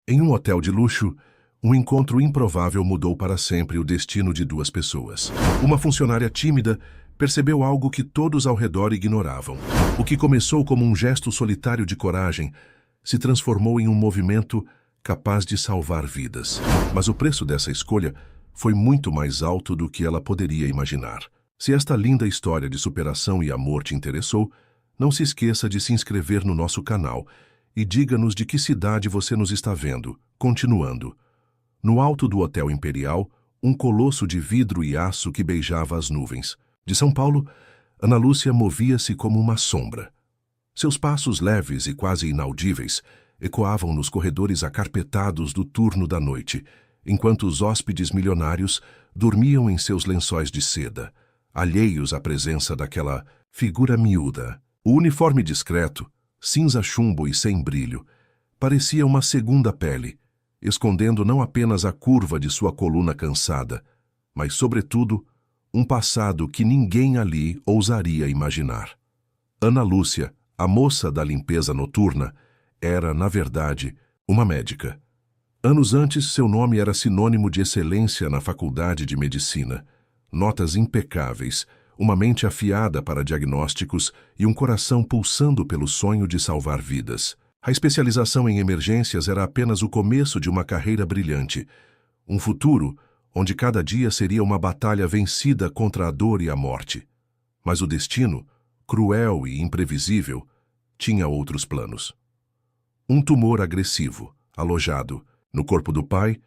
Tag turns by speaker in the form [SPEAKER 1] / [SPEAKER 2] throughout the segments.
[SPEAKER 1] Em um hotel de luxo, um encontro improvável mudou para sempre o destino de duas pessoas. Uma funcionária tímida percebeu algo que todos ao redor ignoravam. O que começou como um gesto solitário de coragem se transformou em um movimento capaz de salvar vidas. Mas o preço dessa escolha foi muito mais alto do que ela poderia imaginar. Se esta linda história de superação e amor te interessou, não se esqueça de se inscrever no nosso canal e diga-nos de que cidade você nos está vendo. Continuando. No alto do Hotel Imperial, um colosso de vidro e aço que beijava as nuvens. De São Paulo, Ana Lúcia movia-se como uma sombra. Seus passos leves e quase inaudíveis ecoavam nos corredores acarpetados do turno da noite, enquanto os hóspedes milionários dormiam em seus lençóis de seda, alheios à presença daquela figura miúda. O uniforme discreto, cinza chumbo e sem brilho, parecia uma segunda pele, escondendo não apenas a curva de sua coluna cansada, mas, sobretudo, um passado que ninguém ali ousaria imaginar. Ana Lúcia, a moça da limpeza noturna, era, na verdade, uma médica. Anos antes, seu nome era sinônimo de excelência na faculdade de medicina. Notas impecáveis, uma mente afiada para diagnósticos e um coração pulsando pelo sonho de salvar vidas. A especialização em emergências era apenas o começo de uma carreira brilhante, um futuro onde cada dia seria uma batalha vencida contra a dor e a morte. Mas o destino, cruel e imprevisível, tinha outros planos. Um tumor agressivo, alojado no corpo do pai,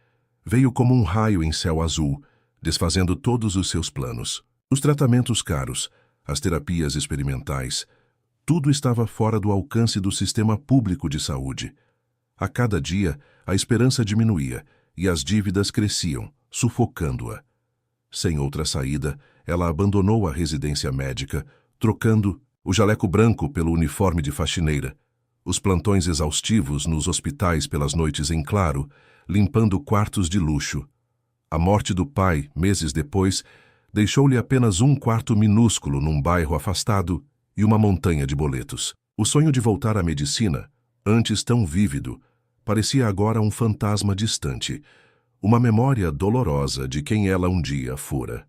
[SPEAKER 1] veio como um raio em céu azul, desfazendo todos os seus planos. Os tratamentos caros, as terapias experimentais, tudo estava fora do alcance do sistema público de saúde. A cada dia, a esperança diminuía e as dívidas cresciam, sufocando-a. Sem outra saída, ela abandonou a residência médica, trocando o jaleco branco pelo uniforme de faxineira, os plantões exaustivos nos hospitais pelas noites em claro, limpando quartos de luxo. A morte do pai, meses depois, deixou-lhe apenas um quarto minúsculo num bairro afastado e uma montanha de boletos. O sonho de voltar à medicina, antes tão vívido, parecia agora um fantasma distante, uma memória dolorosa de quem ela um dia fora.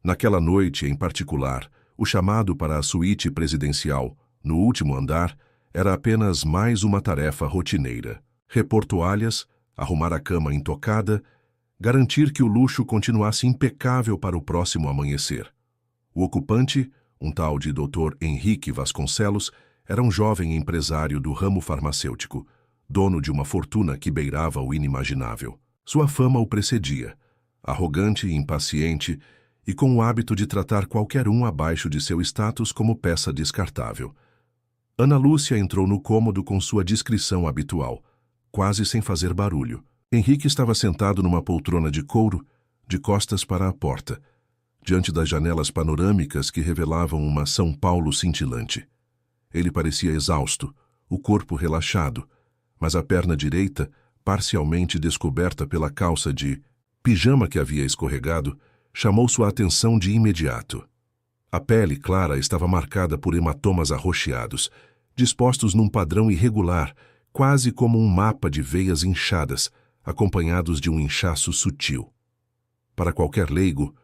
[SPEAKER 1] Naquela noite, em particular, o chamado para a suíte presidencial, no último andar, era apenas mais uma tarefa rotineira. Repor toalhas, arrumar a cama intocada, garantir que o luxo continuasse impecável para o próximo amanhecer. O ocupante, um tal de Dr. Henrique Vasconcelos, era um jovem empresário do ramo farmacêutico, dono de uma fortuna que beirava o inimaginável. Sua fama o precedia, arrogante e impaciente, e com o hábito de tratar qualquer um abaixo de seu status como peça descartável. Ana Lúcia entrou no cômodo com sua discrição habitual, quase sem fazer barulho. Henrique estava sentado numa poltrona de couro, de costas para a porta, diante das janelas panorâmicas que revelavam uma São Paulo cintilante. Ele parecia exausto, o corpo relaxado, mas a perna direita, parcialmente descoberta pela calça de pijama que havia escorregado, chamou sua atenção de imediato. A pele clara estava marcada por hematomas arroxeados, dispostos num padrão irregular, quase como um mapa de veias inchadas, acompanhados de um inchaço sutil. Para qualquer leigo,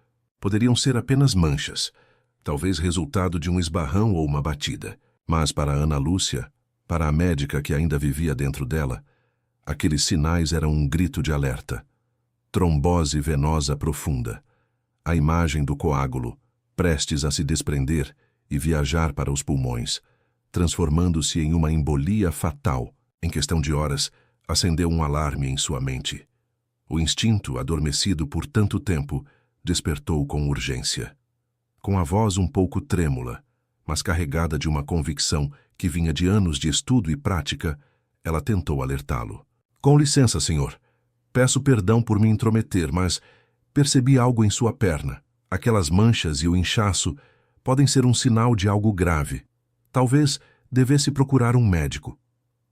[SPEAKER 1] poderiam ser apenas manchas, talvez resultado de um esbarrão ou uma batida. Mas para Ana Lúcia, para a médica que ainda vivia dentro dela, aqueles sinais eram um grito de alerta. Trombose venosa profunda. A imagem do coágulo, prestes a se desprender e viajar para os pulmões, transformando-se em uma embolia fatal. Em questão de horas, acendeu um alarme em sua mente. O instinto, adormecido por tanto tempo, despertou com urgência. Com a voz um pouco trêmula, mas carregada de uma convicção que vinha de anos de estudo e prática, ela tentou alertá-lo. Com licença, senhor. Peço perdão por me intrometer, mas percebi algo em sua perna. Aquelas manchas e o inchaço podem ser um sinal de algo grave. Talvez devesse procurar um médico.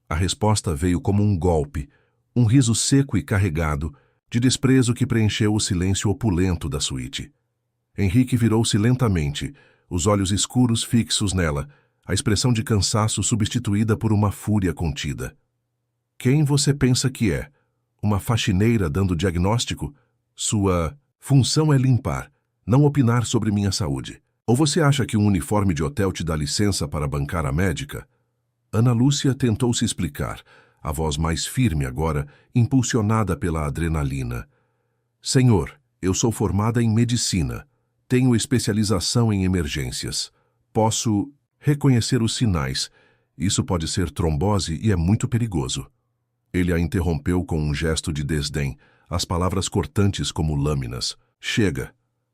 [SPEAKER 1] A resposta veio como um golpe, um riso seco e carregado, de desprezo que preencheu o silêncio opulento da suíte. Henrique virou-se lentamente, os olhos escuros fixos nela, a expressão de cansaço substituída por uma fúria contida. Quem você pensa que é? Uma faxineira dando diagnóstico? Sua função é limpar, não opinar sobre minha saúde. Ou você acha que um uniforme de hotel te dá licença para bancar a médica? Ana Lúcia tentou se explicar, a voz mais firme agora, impulsionada pela adrenalina. Senhor, eu sou formada em medicina. Tenho especialização em emergências. Posso reconhecer os sinais. Isso pode ser trombose e é muito perigoso. Ele a interrompeu com um gesto de desdém, as palavras cortantes como lâminas. Chega.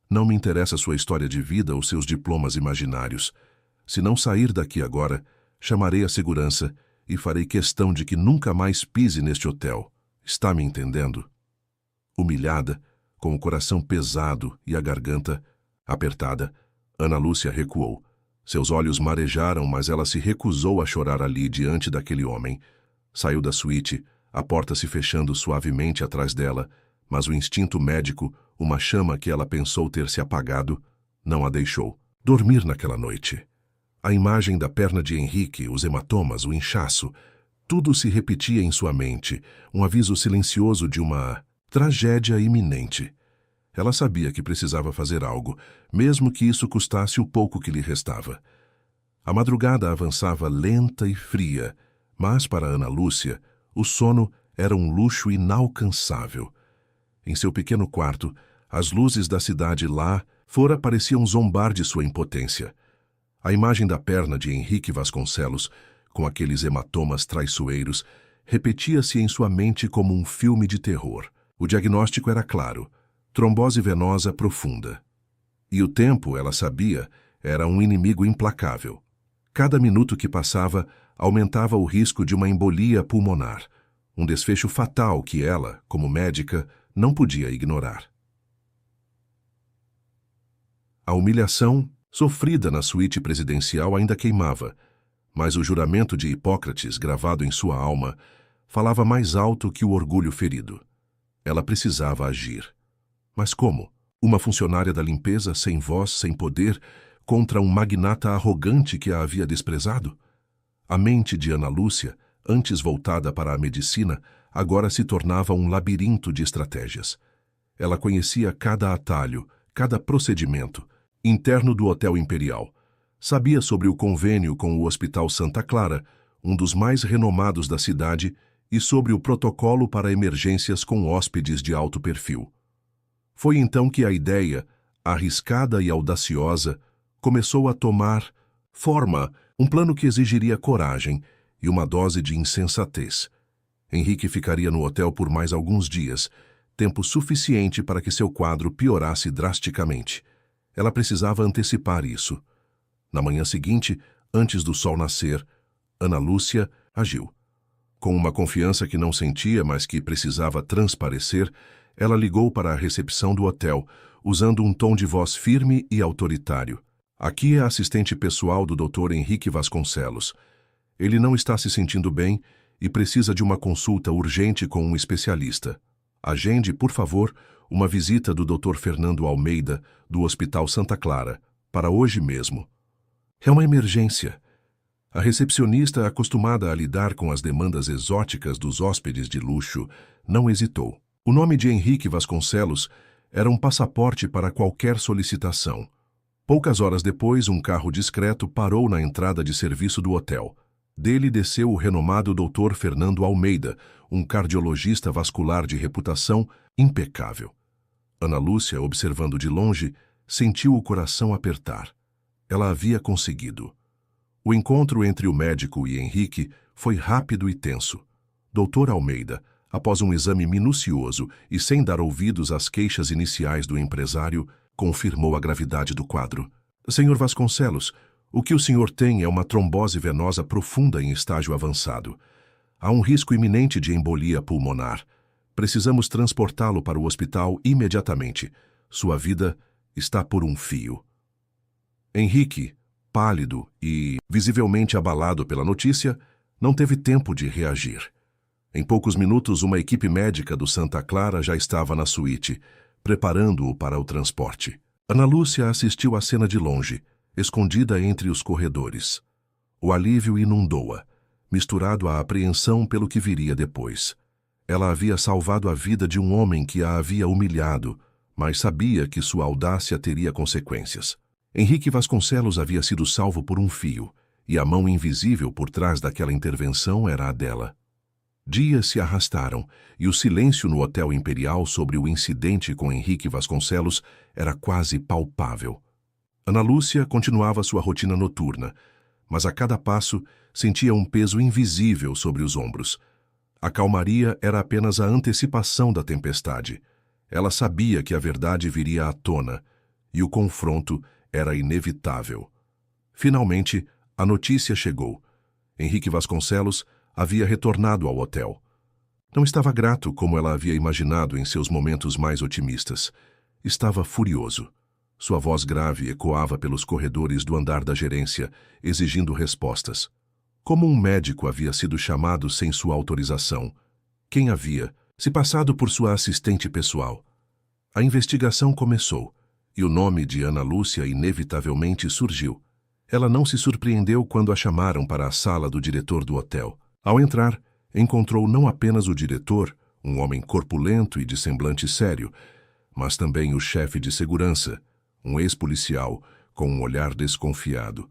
[SPEAKER 1] Não me interessa sua história de vida ou seus diplomas imaginários. Se não sair daqui agora, chamarei a segurança e farei questão de que nunca mais pise neste hotel. Está me entendendo? Humilhada, com o coração pesado e a garganta apertada, Ana Lúcia recuou. Seus olhos marejaram, mas ela se recusou a chorar ali diante daquele homem. Saiu da suíte, a porta se fechando suavemente atrás dela, mas o instinto médico, uma chama que ela pensou ter se apagado, não a deixou dormir naquela noite. A imagem da perna de Henrique, os hematomas, o inchaço, tudo se repetia em sua mente, um aviso silencioso de uma tragédia iminente. Ela sabia que precisava fazer algo, mesmo que isso custasse o pouco que lhe restava. A madrugada avançava lenta e fria, mas para Ana Lúcia, o sono era um luxo inalcançável. Em seu pequeno quarto, as luzes da cidade lá fora pareciam zombar de sua impotência. A imagem da perna de Henrique Vasconcelos, com aqueles hematomas traiçoeiros, repetia-se em sua mente como um filme de terror. O diagnóstico era claro: trombose venosa profunda. E o tempo, ela sabia, era um inimigo implacável. Cada minuto que passava aumentava o risco de uma embolia pulmonar, um desfecho fatal que ela, como médica, não podia ignorar. A humilhação, sofrida na suíte presidencial, ainda queimava, mas o juramento de Hipócrates, gravado em sua alma, falava mais alto que o orgulho ferido. Ela precisava agir. Mas como? Uma funcionária da limpeza, sem voz, sem poder, contra um magnata arrogante que a havia desprezado? A mente de Ana Lúcia, antes voltada para a medicina, agora se tornava um labirinto de estratégias. Ela conhecia cada atalho, cada procedimento, interno do Hotel Imperial. Sabia sobre o convênio com o Hospital Santa Clara, um dos mais renomados da cidade, e sobre o protocolo para emergências com hóspedes de alto perfil. Foi então que a ideia, arriscada e audaciosa, começou a tomar forma, um plano que exigiria coragem e uma dose de insensatez. Henrique ficaria no hotel por mais alguns dias, tempo suficiente para que seu quadro piorasse drasticamente. Ela precisava antecipar isso. Na manhã seguinte, antes do sol nascer, Ana Lúcia agiu. Com uma confiança que não sentia, mas que precisava transparecer, ela ligou para a recepção do hotel, usando um tom de voz firme e autoritário. Aqui é a assistente pessoal do Dr. Henrique Vasconcelos. Ele não está se sentindo bem e precisa de uma consulta urgente com um especialista. Agende, por favor, uma visita do Dr. Fernando Almeida, do Hospital Santa Clara, para hoje mesmo. É uma emergência. A recepcionista, acostumada a lidar com as demandas exóticas dos hóspedes de luxo, não hesitou. O nome de Henrique Vasconcelos era um passaporte para qualquer solicitação. Poucas horas depois, um carro discreto parou na entrada de serviço do hotel. Dele desceu o renomado Dr. Fernando Almeida, um cardiologista vascular de reputação impecável. Ana Lúcia, observando de longe, sentiu o coração apertar. Ela havia conseguido. O encontro entre o médico e Henrique foi rápido e tenso. Dr. Almeida, após um exame minucioso e sem dar ouvidos às queixas iniciais do empresário, confirmou a gravidade do quadro. Senhor Vasconcelos, o que o senhor tem é uma trombose venosa profunda em estágio avançado. Há um risco iminente de embolia pulmonar. Precisamos transportá-lo para o hospital imediatamente. Sua vida está por um fio. Henrique, pálido e visivelmente abalado pela notícia, não teve tempo de reagir. Em poucos minutos, uma equipe médica do Santa Clara já estava na suíte, preparando-o para o transporte. Ana Lúcia assistiu à cena de longe, escondida entre os corredores. O alívio inundou-a. misturado à apreensão pelo que viria depois. Ela havia salvado a vida de um homem que a havia humilhado, mas sabia que sua audácia teria consequências. Henrique Vasconcelos havia sido salvo por um fio, e a mão invisível por trás daquela intervenção era a dela. Dias se arrastaram, e o silêncio no Hotel Imperial sobre o incidente com Henrique Vasconcelos era quase palpável. Ana Lúcia continuava sua rotina noturna, mas a cada passo sentia um peso invisível sobre os ombros. A calmaria era apenas a antecipação da tempestade. Ela sabia que a verdade viria à tona, e o confronto era inevitável. Finalmente, a notícia chegou. Henrique Vasconcelos havia retornado ao hotel. Não estava grato como ela havia imaginado em seus momentos mais otimistas. Estava furioso. Sua voz grave ecoava pelos corredores do andar da gerência, exigindo respostas. Como um médico havia sido chamado sem sua autorização? Quem havia se passado por sua assistente pessoal? A investigação começou, e o nome de Ana Lúcia inevitavelmente surgiu. Ela não se surpreendeu quando a chamaram para a sala do diretor do hotel. Ao entrar, encontrou não apenas o diretor, um homem corpulento e de semblante sério, mas também o chefe de segurança, um ex-policial com um olhar desconfiado.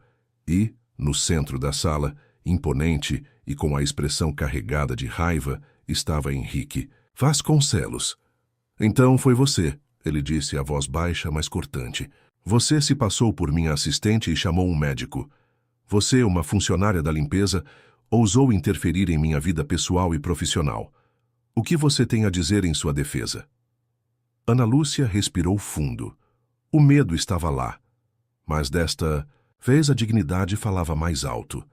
[SPEAKER 1] E, no centro da sala, imponente e com a expressão carregada de raiva, estava Henrique Vasconcelos. Então foi você, ele disse a voz baixa, mas cortante. Você se passou por minha assistente e chamou um médico. Você, uma funcionária da limpeza, ousou interferir em minha vida pessoal e profissional. O que você tem a dizer em sua defesa? Ana Lúcia respirou fundo. O medo estava lá, mas desta vez a dignidade falava mais alto.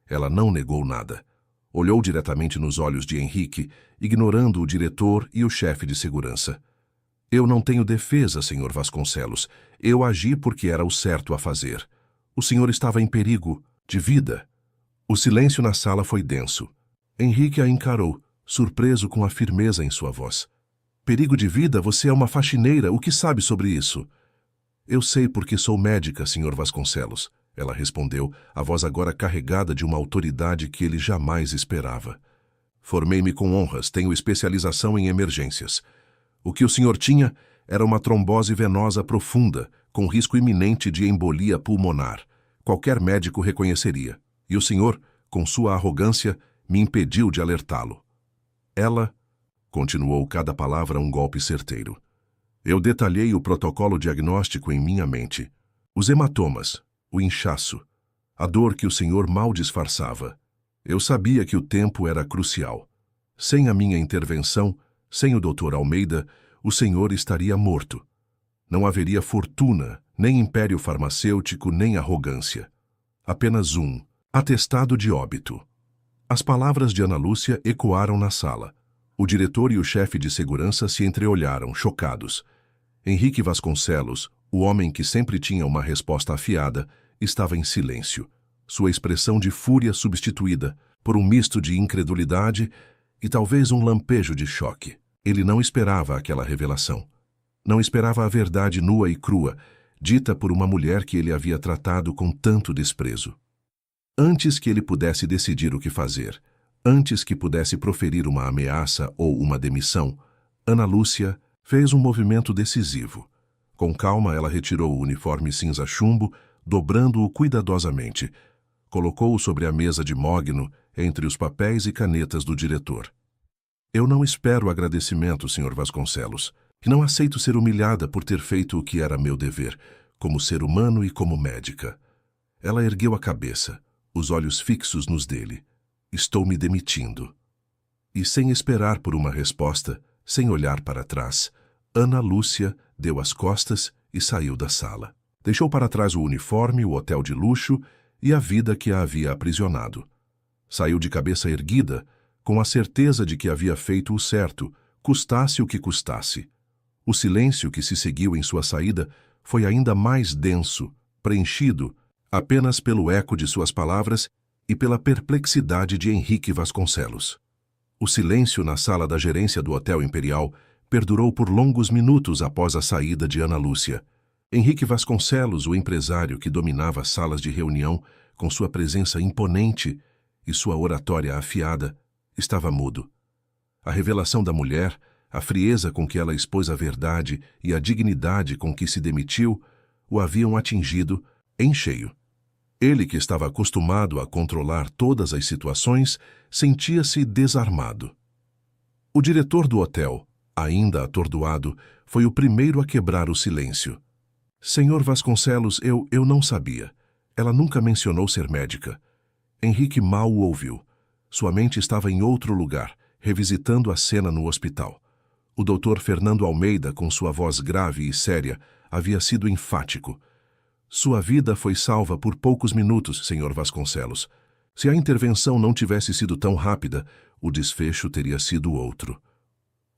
[SPEAKER 1] Ela não negou nada. Olhou diretamente nos olhos de Henrique, ignorando o diretor e o chefe de segurança. Eu não tenho defesa, senhor Vasconcelos. Eu agi porque era o certo a fazer. O senhor estava em perigo de vida. O silêncio na sala foi denso. Henrique a encarou, surpreso com a firmeza em sua voz. Perigo de vida? Você é uma faxineira. O que sabe sobre isso? Eu sei porque sou médica, senhor Vasconcelos. Ela respondeu, a voz agora carregada de uma autoridade que ele jamais esperava. Formei-me com honras, tenho especialização em emergências. O que o senhor tinha era uma trombose venosa profunda, com risco iminente de embolia pulmonar. Qualquer médico reconheceria. E o senhor, com sua arrogância, me impediu de alertá-lo. Ela, continuou cada palavra um golpe certeiro. Eu detalhei o protocolo diagnóstico em minha mente. Os hematomas, o inchaço, a dor que o senhor mal disfarçava. Eu sabia que o tempo era crucial. Sem a minha intervenção, sem o Dr. Almeida, o senhor estaria morto. Não haveria fortuna, nem império farmacêutico, nem arrogância. Apenas um atestado de óbito. As palavras de Ana Lúcia ecoaram na sala. O diretor e o chefe de segurança se entreolharam, chocados. Henrique Vasconcelos, o homem que sempre tinha uma resposta afiada, estava em silêncio, sua expressão de fúria substituída por um misto de incredulidade e talvez um lampejo de choque. Ele não esperava aquela revelação. Não esperava a verdade nua e crua, dita por uma mulher que ele havia tratado com tanto desprezo. Antes que ele pudesse decidir o que fazer, antes que pudesse proferir uma ameaça ou uma demissão, Ana Lúcia fez um movimento decisivo. Com calma, ela retirou o uniforme cinza chumbo, dobrando-o cuidadosamente. Colocou-o sobre a mesa de mogno, entre os papéis e canetas do diretor. Eu não espero agradecimento, Sr. Vasconcelos, e não aceito ser humilhada por ter feito o que era meu dever, como ser humano e como médica. Ela ergueu a cabeça, os olhos fixos nos dele. Estou me demitindo. E sem esperar por uma resposta, sem olhar para trás, Ana Lúcia deu as costas e saiu da sala. Deixou para trás o uniforme, o hotel de luxo e a vida que a havia aprisionado. Saiu de cabeça erguida, com a certeza de que havia feito o certo, custasse o que custasse. O silêncio que se seguiu em sua saída foi ainda mais denso, preenchido apenas pelo eco de suas palavras e pela perplexidade de Henrique Vasconcelos. O silêncio na sala da gerência do Hotel Imperial perdurou por longos minutos após a saída de Ana Lúcia. Henrique Vasconcelos, o empresário que dominava as salas de reunião com sua presença imponente, e sua oratória afiada, estava mudo. A revelação da mulher, a frieza com que ela expôs a verdade e a dignidade com que se demitiu, o haviam atingido em cheio. Ele, que estava acostumado a controlar todas as situações, sentia-se desarmado. O diretor do hotel, ainda atordoado, foi o primeiro a quebrar o silêncio. Senhor Vasconcelos, eu não sabia. Ela nunca mencionou ser médica. Henrique mal o ouviu. Sua mente estava em outro lugar, revisitando a cena no hospital. O doutor Fernando Almeida, com sua voz grave e séria, havia sido enfático. Sua vida foi salva por poucos minutos, Sr. Vasconcelos. Se a intervenção não tivesse sido tão rápida, o desfecho teria sido outro.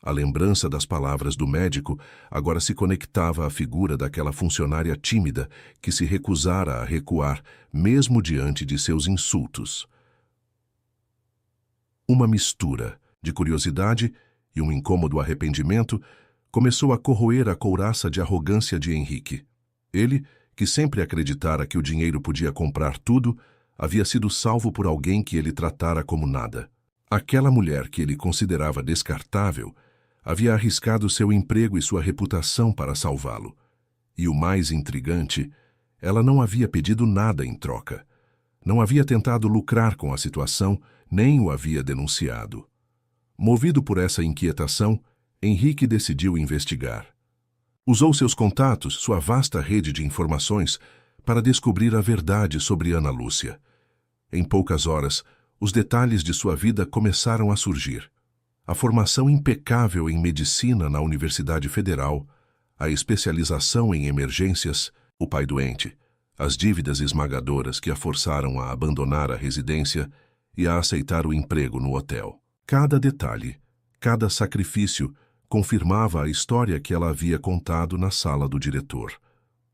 [SPEAKER 1] A lembrança das palavras do médico agora se conectava à figura daquela funcionária tímida que se recusara a recuar, mesmo diante de seus insultos. Uma mistura de curiosidade e um incômodo arrependimento começou a corroer a couraça de arrogância de Henrique. Ele, que sempre acreditara que o dinheiro podia comprar tudo, havia sido salvo por alguém que ele tratara como nada. Aquela mulher que ele considerava descartável havia arriscado seu emprego e sua reputação para salvá-lo. E o mais intrigante, ela não havia pedido nada em troca. Não havia tentado lucrar com a situação, nem o havia denunciado. Movido por essa inquietação, Henrique decidiu investigar. Usou seus contatos, sua vasta rede de informações, para descobrir a verdade sobre Ana Lúcia. Em poucas horas, os detalhes de sua vida começaram a surgir. A formação impecável em medicina na Universidade Federal, a especialização em emergências, o pai doente, as dívidas esmagadoras que a forçaram a abandonar a residência e a aceitar o emprego no hotel. Cada detalhe, cada sacrifício, confirmava a história que ela havia contado na sala do diretor.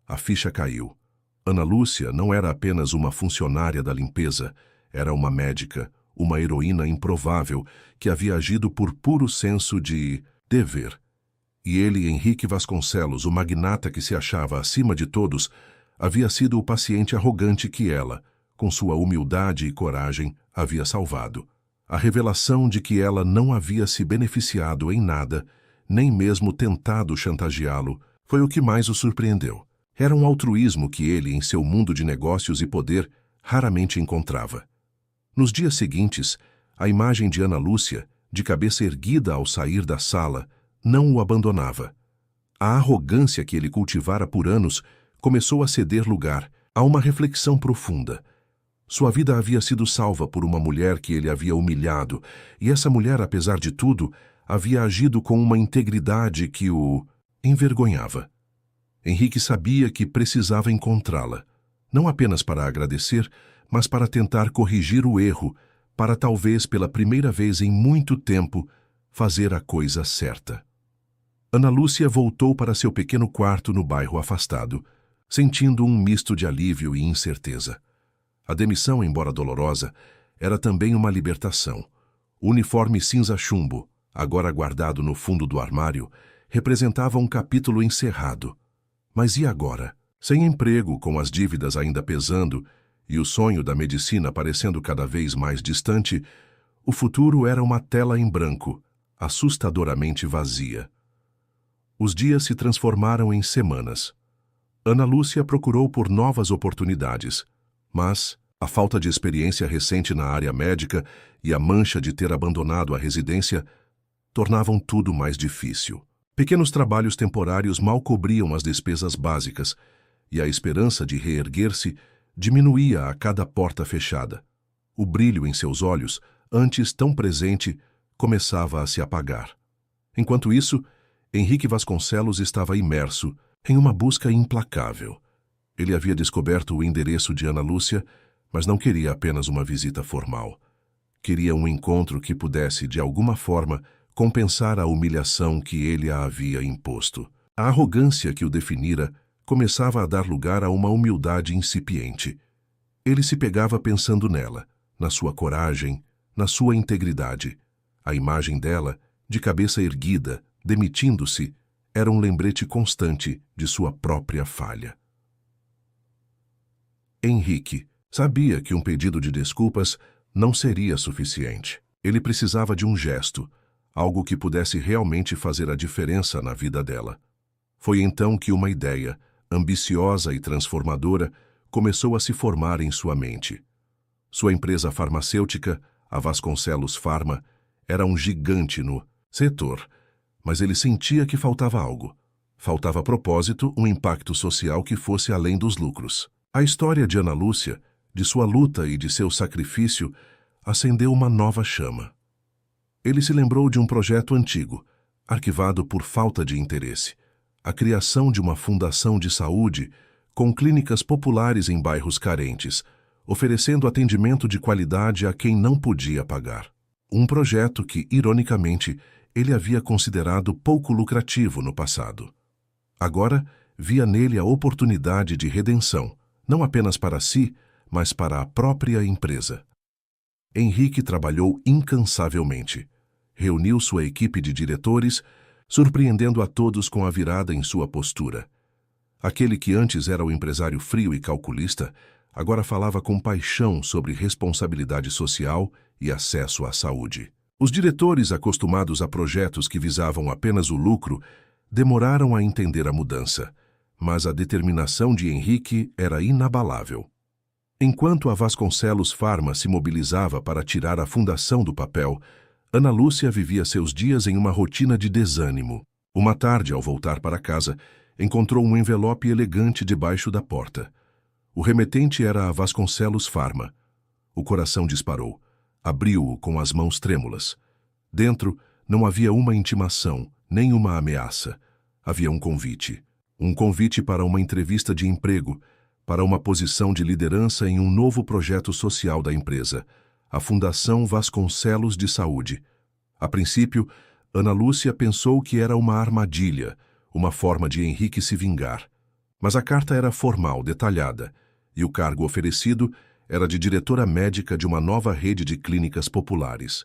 [SPEAKER 1] A ficha caiu. Ana Lúcia não era apenas uma funcionária da limpeza, era uma médica, uma heroína improvável que havia agido por puro senso de dever. E ele, Henrique Vasconcelos, o magnata que se achava acima de todos, havia sido o paciente arrogante que ela, com sua humildade e coragem, havia salvado. A revelação de que ela não havia se beneficiado em nada, nem mesmo tentado chantageá-lo, foi o que mais o surpreendeu. Era um altruísmo que ele, em seu mundo de negócios e poder, raramente encontrava. Nos dias seguintes, a imagem de Ana Lúcia, de cabeça erguida ao sair da sala, não o abandonava. A arrogância que ele cultivara por anos começou a ceder lugar a uma reflexão profunda. Sua vida havia sido salva por uma mulher que ele havia humilhado, e essa mulher, apesar de tudo, havia agido com uma integridade que o envergonhava. Henrique sabia que precisava encontrá-la, não apenas para agradecer, mas para tentar corrigir o erro, para talvez pela primeira vez em muito tempo fazer a coisa certa. Ana Lúcia voltou para seu pequeno quarto no bairro afastado, sentindo um misto de alívio e incerteza. A demissão, embora dolorosa, era também uma libertação. O uniforme cinza-chumbo, agora guardado no fundo do armário, representava um capítulo encerrado. Mas e agora? Sem emprego, com as dívidas ainda pesando e o sonho da medicina parecendo cada vez mais distante, o futuro era uma tela em branco, assustadoramente vazia. Os dias se transformaram em semanas. Ana Lúcia procurou por novas oportunidades, mas a falta de experiência recente na área médica e a mancha de ter abandonado a residência tornavam tudo mais difícil. Pequenos trabalhos temporários mal cobriam as despesas básicas, e a esperança de reerguer-se diminuía a cada porta fechada. O brilho em seus olhos, antes tão presente, começava a se apagar. Enquanto isso, Henrique Vasconcelos estava imerso em uma busca implacável. Ele havia descoberto o endereço de Ana Lúcia, mas não queria apenas uma visita formal. Queria um encontro que pudesse, de alguma forma, compensar a humilhação que ele a havia imposto. A arrogância que o definira começava a dar lugar a uma humildade incipiente. Ele se pegava pensando nela, na sua coragem, na sua integridade. A imagem dela, de cabeça erguida, demitindo-se, era um lembrete constante de sua própria falha. Henrique sabia que um pedido de desculpas não seria suficiente. Ele precisava de um gesto, algo que pudesse realmente fazer a diferença na vida dela. Foi então que uma ideia, ambiciosa e transformadora, começou a se formar em sua mente. Sua empresa farmacêutica, a Vasconcelos Pharma, era um gigante no setor, mas ele sentia que faltava algo. Faltava propósito, um impacto social que fosse além dos lucros. A história de Ana Lúcia, de sua luta e de seu sacrifício, acendeu uma nova chama. Ele se lembrou de um projeto antigo, arquivado por falta de interesse. A criação de uma fundação de saúde com clínicas populares em bairros carentes, oferecendo atendimento de qualidade a quem não podia pagar. Um projeto que, ironicamente, ele havia considerado pouco lucrativo no passado. Agora, via nele a oportunidade de redenção, não apenas para si, mas para a própria empresa. Henrique trabalhou incansavelmente. Reuniu sua equipe de diretores, surpreendendo a todos com a virada em sua postura. Aquele que antes era o empresário frio e calculista, agora falava com paixão sobre responsabilidade social e acesso à saúde. Os diretores, acostumados a projetos que visavam apenas o lucro, demoraram a entender a mudança, mas a determinação de Henrique era inabalável. Enquanto a Vasconcelos Pharma se mobilizava para tirar a fundação do papel, Ana Lúcia vivia seus dias em uma rotina de desânimo. Uma tarde, ao voltar para casa, encontrou um envelope elegante debaixo da porta. O remetente era a Vasconcelos Pharma. O coração disparou. Abriu-o com as mãos trêmulas. Dentro não havia uma intimação, nem uma ameaça. Havia um convite. Um convite para uma entrevista de emprego, para uma posição de liderança em um novo projeto social da empresa, a Fundação Vasconcelos de Saúde. A princípio, Ana Lúcia pensou que era uma armadilha, uma forma de Henrique se vingar. Mas a carta era formal, detalhada, e o cargo oferecido era de diretora médica de uma nova rede de clínicas populares.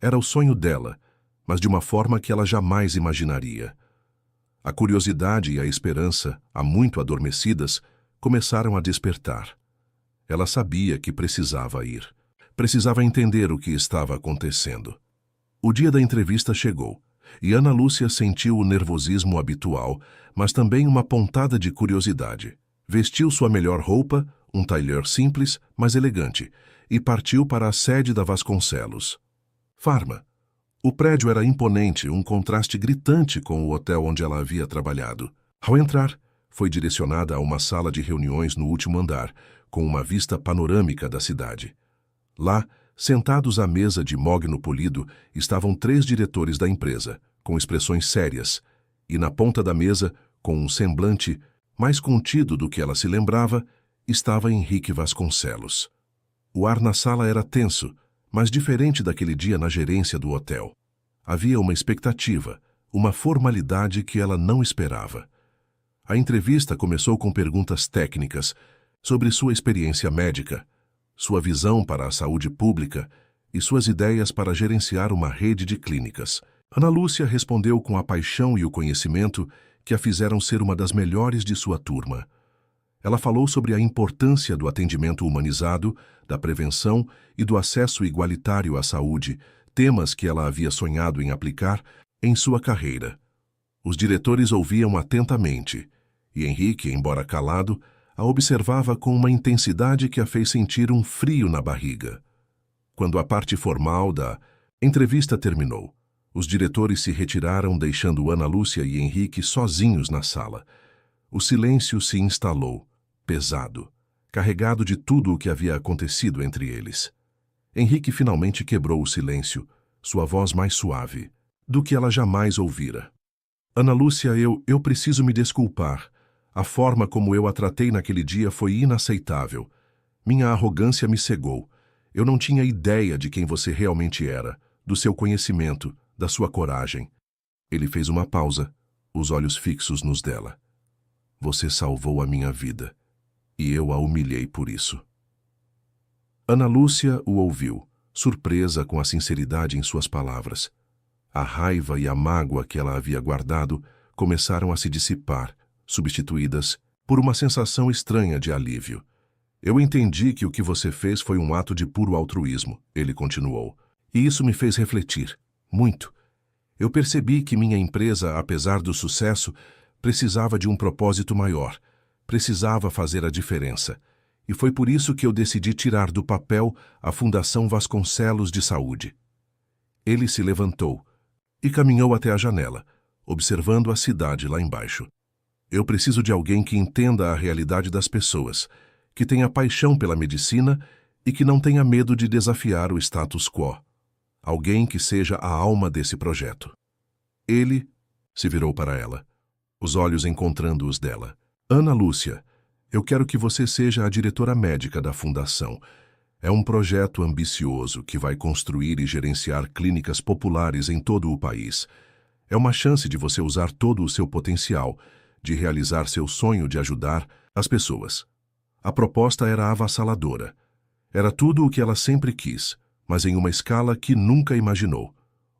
[SPEAKER 1] Era o sonho dela, mas de uma forma que ela jamais imaginaria. A curiosidade e a esperança, há muito adormecidas, começaram a despertar. Ela sabia que precisava ir. Precisava entender o que estava acontecendo. O dia da entrevista chegou, e Ana Lúcia sentiu o nervosismo habitual, mas também uma pontada de curiosidade. Vestiu sua melhor roupa, um tailleur simples, mas elegante, e partiu para a sede da Vasconcelos Pharma. O prédio era imponente, um contraste gritante com o hotel onde ela havia trabalhado. Ao entrar, foi direcionada a uma sala de reuniões no último andar, com uma vista panorâmica da cidade. Lá, sentados à mesa de mogno polido, estavam 3 diretores da empresa, com expressões sérias, e na ponta da mesa, com um semblante mais contido do que ela se lembrava, estava Henrique Vasconcelos. O ar na sala era tenso, mas diferente daquele dia na gerência do hotel. Havia uma expectativa, uma formalidade que ela não esperava. A entrevista começou com perguntas técnicas sobre sua experiência médica, sua visão para a saúde pública e suas ideias para gerenciar uma rede de clínicas. Ana Lúcia respondeu com a paixão e o conhecimento que a fizeram ser uma das melhores de sua turma. Ela falou sobre a importância do atendimento humanizado, da prevenção e do acesso igualitário à saúde, temas que ela havia sonhado em aplicar em sua carreira. Os diretores ouviam atentamente, e Henrique, embora calado, a observava com uma intensidade que a fez sentir um frio na barriga. Quando a parte formal da entrevista terminou, os diretores se retiraram, deixando Ana Lúcia e Henrique sozinhos na sala. O silêncio se instalou, pesado, carregado de tudo o que havia acontecido entre eles. Henrique finalmente quebrou o silêncio, sua voz mais suave do que ela jamais ouvira. Ana Lúcia, eu preciso me desculpar. A forma como eu a tratei naquele dia foi inaceitável. Minha arrogância me cegou. Eu não tinha ideia de quem você realmente era, do seu conhecimento, da sua coragem. Ele fez uma pausa, os olhos fixos nos dela. Você salvou a minha vida, e eu a humilhei por isso. Ana Lúcia o ouviu, surpresa com a sinceridade em suas palavras. A raiva e a mágoa que ela havia guardado começaram a se dissipar, substituídas por uma sensação estranha de alívio. Eu entendi que o que você fez foi um ato de puro altruísmo, ele continuou. E isso me fez refletir. Muito. Eu percebi que minha empresa, apesar do sucesso, precisava de um propósito maior. Precisava fazer a diferença. E foi por isso que eu decidi tirar do papel a Fundação Vasconcelos de Saúde. Ele se levantou e caminhou até a janela, observando a cidade lá embaixo. Eu preciso de alguém que entenda a realidade das pessoas, que tenha paixão pela medicina e que não tenha medo de desafiar o status quo. Alguém que seja a alma desse projeto. Ele se virou para ela, os olhos encontrando os dela. Ana Lúcia, eu quero que você seja a diretora médica da fundação. É um projeto ambicioso que vai construir e gerenciar clínicas populares em todo o país. É uma chance de você usar todo o seu potencial, de realizar seu sonho de ajudar as pessoas. A proposta era avassaladora. Era tudo o que ela sempre quis, mas em uma escala que nunca imaginou.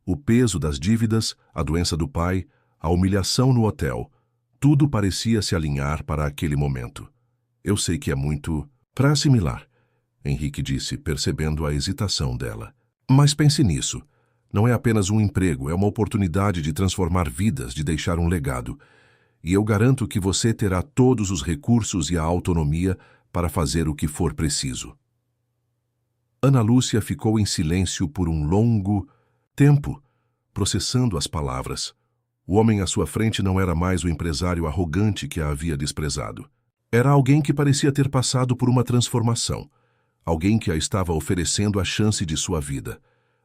[SPEAKER 1] O peso das dívidas, a doença do pai, a humilhação no hotel, tudo parecia se alinhar para aquele momento. Eu sei que é muito para assimilar, Henrique disse, percebendo a hesitação dela. Mas pense nisso. Não é apenas um emprego, é uma oportunidade de transformar vidas, de deixar um legado. E eu garanto que você terá todos os recursos e a autonomia para fazer o que for preciso. Ana Lúcia ficou em silêncio por um longo tempo, processando as palavras. O homem à sua frente não era mais o empresário arrogante que a havia desprezado. Era alguém que parecia ter passado por uma transformação. Alguém que a estava oferecendo a chance de sua vida.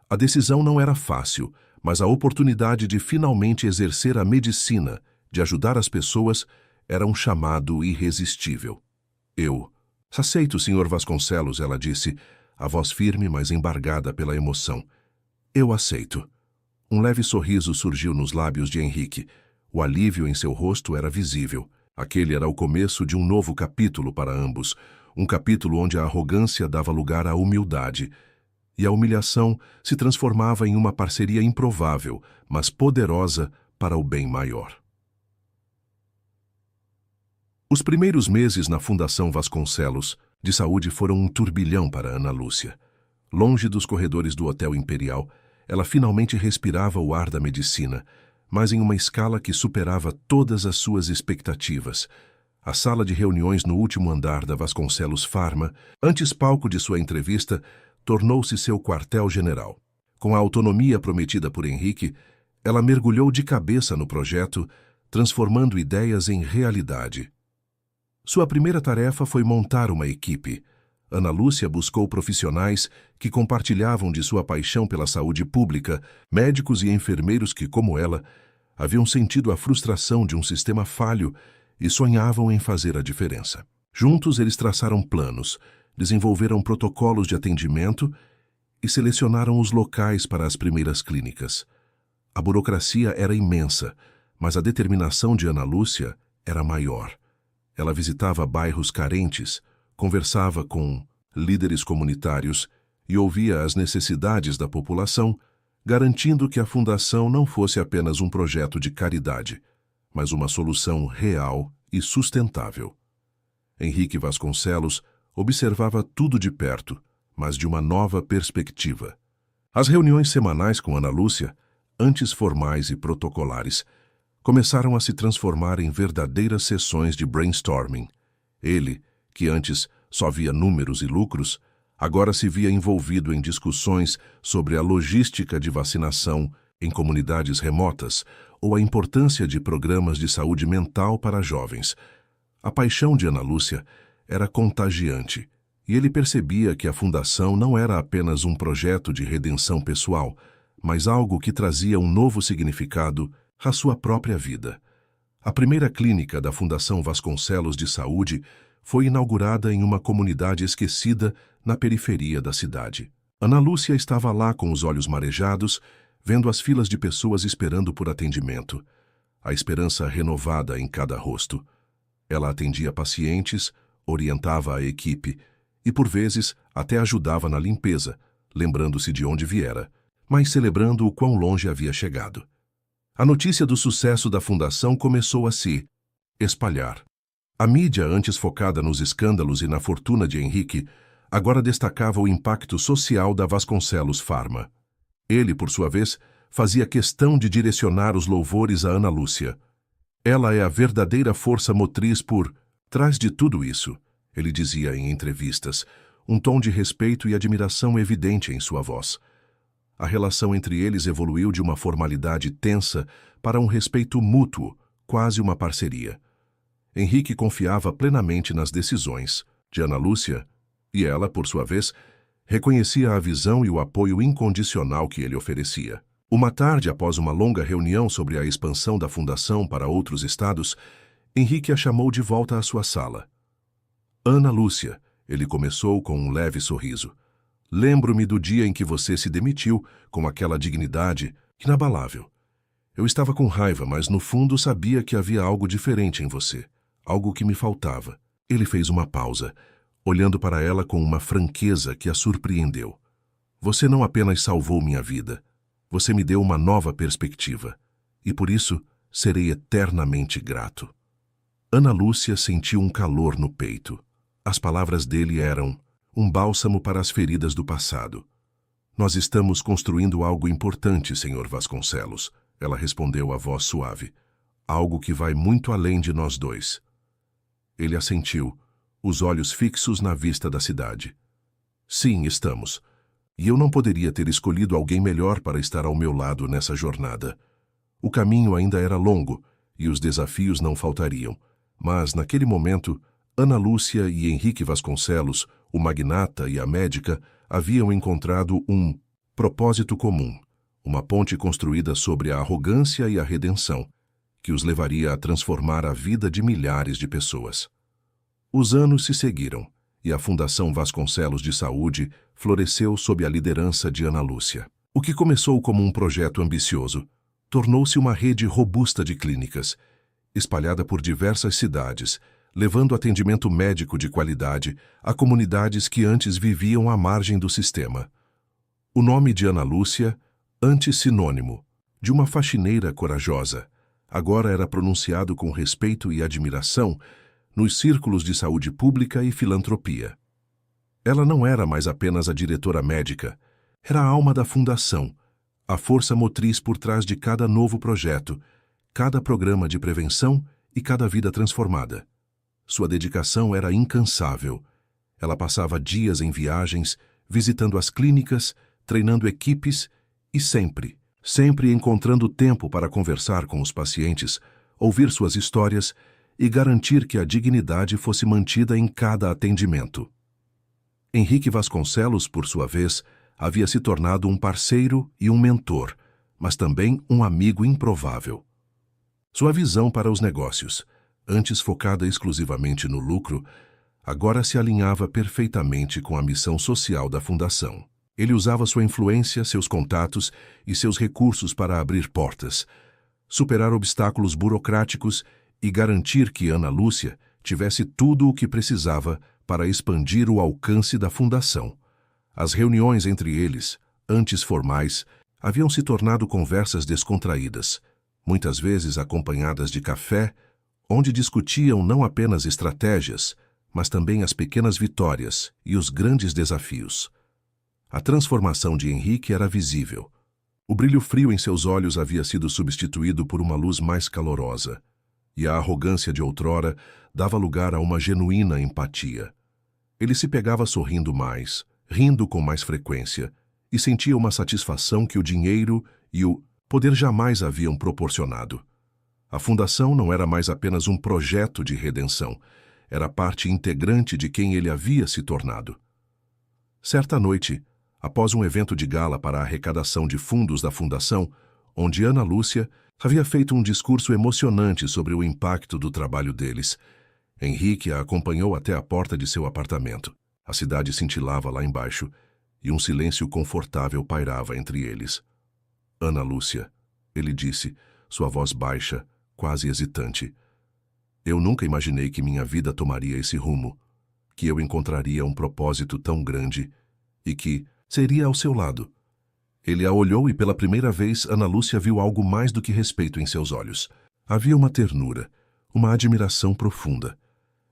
[SPEAKER 1] A decisão não era fácil, mas a oportunidade de finalmente exercer a medicina, de ajudar as pessoas, era um chamado irresistível. Eu aceito, Sr. Vasconcelos, ela disse, a voz firme, mas embargada pela emoção. Eu aceito. Um leve sorriso surgiu nos lábios de Henrique. O alívio em seu rosto era visível. Aquele era o começo de um novo capítulo para ambos, um capítulo onde a arrogância dava lugar à humildade, e a humilhação se transformava em uma parceria improvável, mas poderosa para o bem maior. Os primeiros meses na Fundação Vasconcelos de Saúde foram um turbilhão para Ana Lúcia. Longe dos corredores do Hotel Imperial, ela finalmente respirava o ar da medicina, mas em uma escala que superava todas as suas expectativas. A sala de reuniões no último andar da Vasconcelos Pharma, antes palco de sua entrevista, tornou-se seu quartel-general. Com a autonomia prometida por Henrique, ela mergulhou de cabeça no projeto, transformando ideias em realidade. Sua primeira tarefa foi montar uma equipe. Ana Lúcia buscou profissionais que compartilhavam de sua paixão pela saúde pública, médicos e enfermeiros que, como ela, haviam sentido a frustração de um sistema falho e sonhavam em fazer a diferença. Juntos eles traçaram planos, desenvolveram protocolos de atendimento e selecionaram os locais para as primeiras clínicas. A burocracia era imensa, mas a determinação de Ana Lúcia era maior. Ela visitava bairros carentes, conversava com líderes comunitários e ouvia as necessidades da população, garantindo que a fundação não fosse apenas um projeto de caridade, mas uma solução real e sustentável. Henrique Vasconcelos observava tudo de perto, mas de uma nova perspectiva. As reuniões semanais com Ana Lúcia, antes formais e protocolares, começaram a se transformar em verdadeiras sessões de brainstorming. Ele, que antes só via números e lucros, agora se via envolvido em discussões sobre a logística de vacinação em comunidades remotas ou a importância de programas de saúde mental para jovens. A paixão de Ana Lúcia era contagiante, e ele percebia que a fundação não era apenas um projeto de redenção pessoal, mas algo que trazia um novo significado à sua própria vida. A primeira clínica da Fundação Vasconcelos de Saúde foi inaugurada em uma comunidade esquecida na periferia da cidade. Ana Lúcia estava lá com os olhos marejados, vendo as filas de pessoas esperando por atendimento, a esperança renovada em cada rosto. Ela atendia pacientes, orientava a equipe e, por vezes, até ajudava na limpeza, lembrando-se de onde viera, mas celebrando o quão longe havia chegado. A notícia do sucesso da fundação começou a se espalhar. A mídia, antes focada nos escândalos e na fortuna de Henrique, agora destacava o impacto social da Vasconcelos Pharma. Ele, por sua vez, fazia questão de direcionar os louvores a Ana Lúcia. Ela é a verdadeira força motriz por trás de tudo isso, ele dizia em entrevistas, um tom de respeito e admiração evidente em sua voz. A relação entre eles evoluiu de uma formalidade tensa para um respeito mútuo, quase uma parceria. Henrique confiava plenamente nas decisões de Ana Lúcia e ela, por sua vez, reconhecia a visão e o apoio incondicional que ele oferecia. Uma tarde, após uma longa reunião sobre a expansão da fundação para outros estados, Henrique a chamou de volta à sua sala. Ana Lúcia, ele começou com um leve sorriso. Lembro-me do dia em que você se demitiu com aquela dignidade inabalável. Eu estava com raiva, mas no fundo sabia que havia algo diferente em você, algo que me faltava. Ele fez uma pausa, olhando para ela com uma franqueza que a surpreendeu. Você não apenas salvou minha vida, você me deu uma nova perspectiva, e por isso serei eternamente grato. Ana Lúcia sentiu um calor no peito. As palavras dele eram um bálsamo para as feridas do passado. Nós estamos construindo algo importante, Sr. Vasconcelos, ela respondeu a voz suave. Algo que vai muito além de nós dois. Ele assentiu, os olhos fixos na vista da cidade. Sim, estamos. E eu não poderia ter escolhido alguém melhor para estar ao meu lado nessa jornada. O caminho ainda era longo e os desafios não faltariam. Mas, naquele momento, Ana Lúcia e Henrique Vasconcelos, o magnata e a médica, haviam encontrado um propósito comum, uma ponte construída sobre a arrogância e a redenção, que os levaria a transformar a vida de milhares de pessoas. Os anos se seguiram, e a Fundação Vasconcelos de Saúde floresceu sob a liderança de Ana Lúcia. O que começou como um projeto ambicioso, tornou-se uma rede robusta de clínicas, espalhada por diversas cidades, levando atendimento médico de qualidade a comunidades que antes viviam à margem do sistema. O nome de Ana Lúcia, antes sinônimo de uma faxineira corajosa, agora era pronunciado com respeito e admiração nos círculos de saúde pública e filantropia. Ela não era mais apenas a diretora médica, era a alma da fundação, a força motriz por trás de cada novo projeto, cada programa de prevenção e cada vida transformada. Sua dedicação era incansável. Ela passava dias em viagens, visitando as clínicas, treinando equipes e sempre encontrando tempo para conversar com os pacientes, ouvir suas histórias e garantir que a dignidade fosse mantida em cada atendimento. Henrique Vasconcelos, por sua vez, havia se tornado um parceiro e um mentor, mas também um amigo improvável. Sua visão para os negócios, antes focada exclusivamente no lucro, agora se alinhava perfeitamente com a missão social da Fundação. Ele usava sua influência, seus contatos e seus recursos para abrir portas, superar obstáculos burocráticos e garantir que Ana Lúcia tivesse tudo o que precisava para expandir o alcance da Fundação. As reuniões entre eles, antes formais, haviam se tornado conversas descontraídas, muitas vezes acompanhadas de café, onde discutiam não apenas estratégias, mas também as pequenas vitórias e os grandes desafios. A transformação de Henrique era visível. O brilho frio em seus olhos havia sido substituído por uma luz mais calorosa, e a arrogância de outrora dava lugar a uma genuína empatia. Ele se pegava sorrindo mais, rindo com mais frequência, e sentia uma satisfação que o dinheiro e o poder jamais haviam proporcionado. A Fundação não era mais apenas um projeto de redenção, era parte integrante de quem ele havia se tornado. Certa noite, após um evento de gala para a arrecadação de fundos da Fundação, onde Ana Lúcia havia feito um discurso emocionante sobre o impacto do trabalho deles, Henrique a acompanhou até a porta de seu apartamento. A cidade cintilava lá embaixo e um silêncio confortável pairava entre eles. Ana Lúcia, ele disse, sua voz baixa, quase hesitante. Eu nunca imaginei que minha vida tomaria esse rumo, que eu encontraria um propósito tão grande e que seria ao seu lado. Ele a olhou e pela primeira vez Ana Lúcia viu algo mais do que respeito em seus olhos. Havia uma ternura, uma admiração profunda.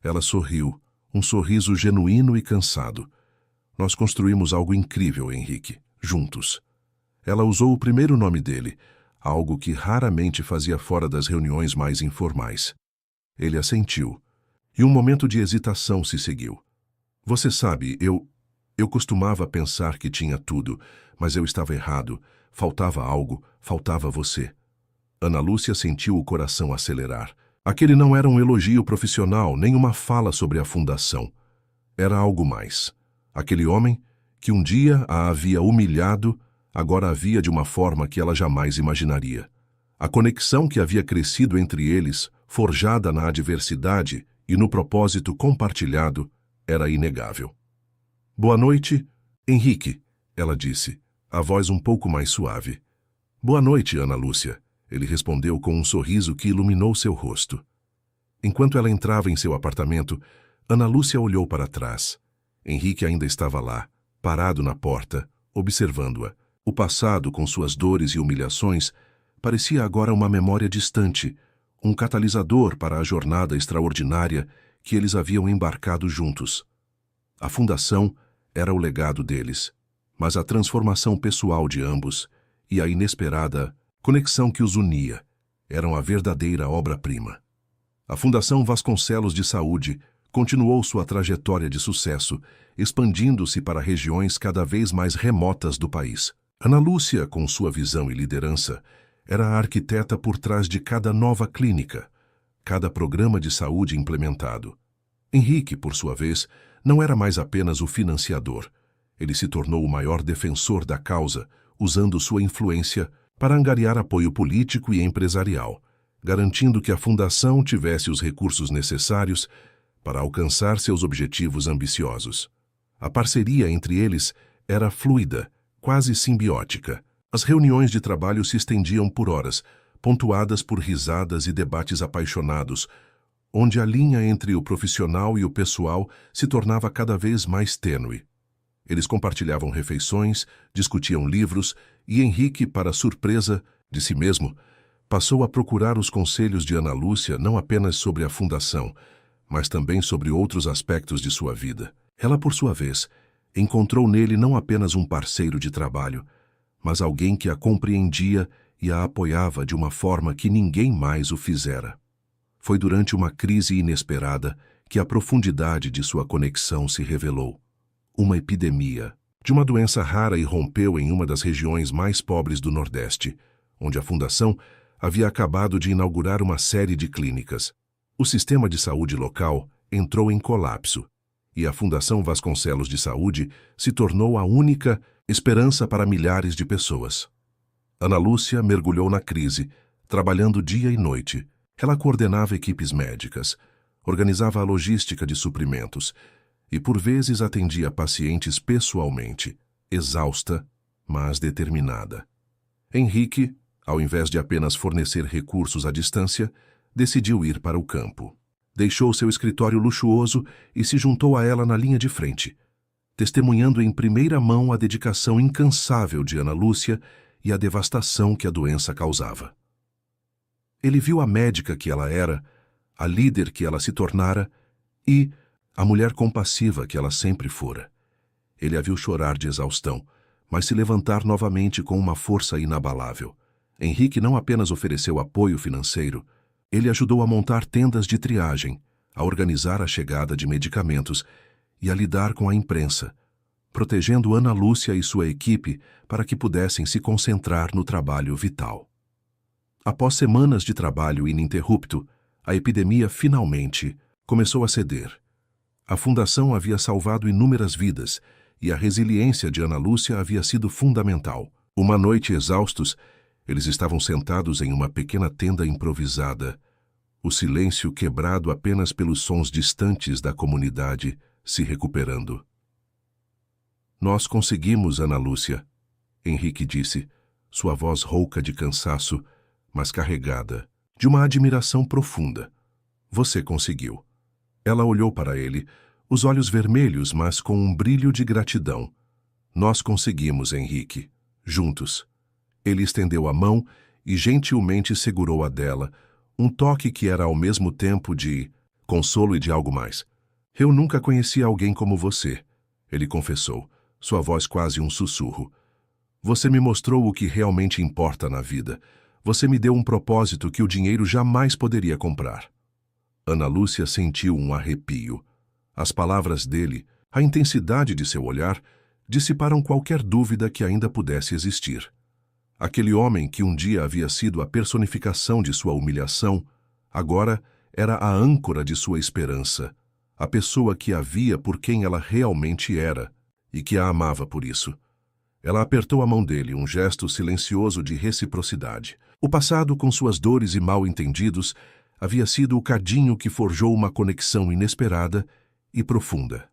[SPEAKER 1] Ela sorriu, um sorriso genuíno e cansado. Nós construímos algo incrível, Henrique, juntos. Ela usou o primeiro nome dele, algo que raramente fazia fora das reuniões mais informais. Ele assentiu, e um momento de hesitação se seguiu. Você sabe, eu costumava pensar que tinha tudo, mas eu estava errado. Faltava algo, faltava você. Ana Lúcia sentiu o coração acelerar. Aquele não era um elogio profissional, nem uma fala sobre a fundação. Era algo mais. Aquele homem, que um dia a havia humilhado, agora a via de uma forma que ela jamais imaginaria. A conexão que havia crescido entre eles, forjada na adversidade e no propósito compartilhado, era inegável. Boa noite, Henrique, ela disse, a voz um pouco mais suave. Boa noite, Ana Lúcia, ele respondeu com um sorriso que iluminou seu rosto. Enquanto ela entrava em seu apartamento, Ana Lúcia olhou para trás. Henrique ainda estava lá, parado na porta, observando-a. O passado, com suas dores e humilhações, parecia agora uma memória distante, um catalisador para a jornada extraordinária que eles haviam embarcado juntos. A fundação era o legado deles, mas a transformação pessoal de ambos e a inesperada conexão que os unia eram a verdadeira obra-prima. A Fundação Vasconcelos de Saúde continuou sua trajetória de sucesso, expandindo-se para regiões cada vez mais remotas do país. Ana Lúcia, com sua visão e liderança, era a arquiteta por trás de cada nova clínica, cada programa de saúde implementado. Henrique, por sua vez, não era mais apenas o financiador. Ele se tornou o maior defensor da causa, usando sua influência para angariar apoio político e empresarial, garantindo que a fundação tivesse os recursos necessários para alcançar seus objetivos ambiciosos. A parceria entre eles era fluida, quase simbiótica. As reuniões de trabalho se estendiam por horas, pontuadas por risadas e debates apaixonados, onde a linha entre o profissional e o pessoal se tornava cada vez mais tênue. Eles compartilhavam refeições, discutiam livros e Henrique, para surpresa de si mesmo, passou a procurar os conselhos de Ana Lúcia não apenas sobre a fundação, mas também sobre outros aspectos de sua vida. Ela, por sua vez, encontrou nele não apenas um parceiro de trabalho, mas alguém que a compreendia e a apoiava de uma forma que ninguém mais o fizera. Foi durante uma crise inesperada que a profundidade de sua conexão se revelou. Uma epidemia de uma doença rara irrompeu em uma das regiões mais pobres do Nordeste, onde a Fundação havia acabado de inaugurar uma série de clínicas. O sistema de saúde local entrou em colapso, e a Fundação Vasconcelos de Saúde se tornou a única esperança para milhares de pessoas. Ana Lúcia mergulhou na crise, trabalhando dia e noite. Ela coordenava equipes médicas, organizava a logística de suprimentos e, por vezes, atendia pacientes pessoalmente, exausta, mas determinada. Henrique, ao invés de apenas fornecer recursos à distância, decidiu ir para o campo. Deixou seu escritório luxuoso e se juntou a ela na linha de frente, testemunhando em primeira mão a dedicação incansável de Ana Lúcia e a devastação que a doença causava. Ele viu a médica que ela era, a líder que ela se tornara e a mulher compassiva que ela sempre fora. Ele a viu chorar de exaustão, mas se levantar novamente com uma força inabalável. Henrique não apenas ofereceu apoio financeiro, ele ajudou a montar tendas de triagem, a organizar a chegada de medicamentos e a lidar com a imprensa, protegendo Ana Lúcia e sua equipe para que pudessem se concentrar no trabalho vital. Após semanas de trabalho ininterrupto, a epidemia finalmente começou a ceder. A Fundação havia salvado inúmeras vidas e a resiliência de Ana Lúcia havia sido fundamental. Uma noite, exaustos, eles estavam sentados em uma pequena tenda improvisada, o silêncio quebrado apenas pelos sons distantes da comunidade se recuperando. Nós conseguimos, Ana Lúcia, Henrique disse, sua voz rouca de cansaço, mas carregada de uma admiração profunda. Você conseguiu. Ela olhou para ele, os olhos vermelhos, mas com um brilho de gratidão. Nós conseguimos, Henrique, juntos. Ele estendeu a mão e gentilmente segurou a dela, um toque que era ao mesmo tempo de consolo e de algo mais. Eu nunca conheci alguém como você, ele confessou, sua voz quase um sussurro. Você me mostrou o que realmente importa na vida. Você me deu um propósito que o dinheiro jamais poderia comprar. Ana Lúcia sentiu um arrepio. As palavras dele, a intensidade de seu olhar, dissiparam qualquer dúvida que ainda pudesse existir. Aquele homem que um dia havia sido a personificação de sua humilhação, agora era a âncora de sua esperança, a pessoa que a via por quem ela realmente era e que a amava por isso. Ela apertou a mão dele, um gesto silencioso de reciprocidade. O passado, com suas dores e mal-entendidos, havia sido o cadinho que forjou uma conexão inesperada e profunda.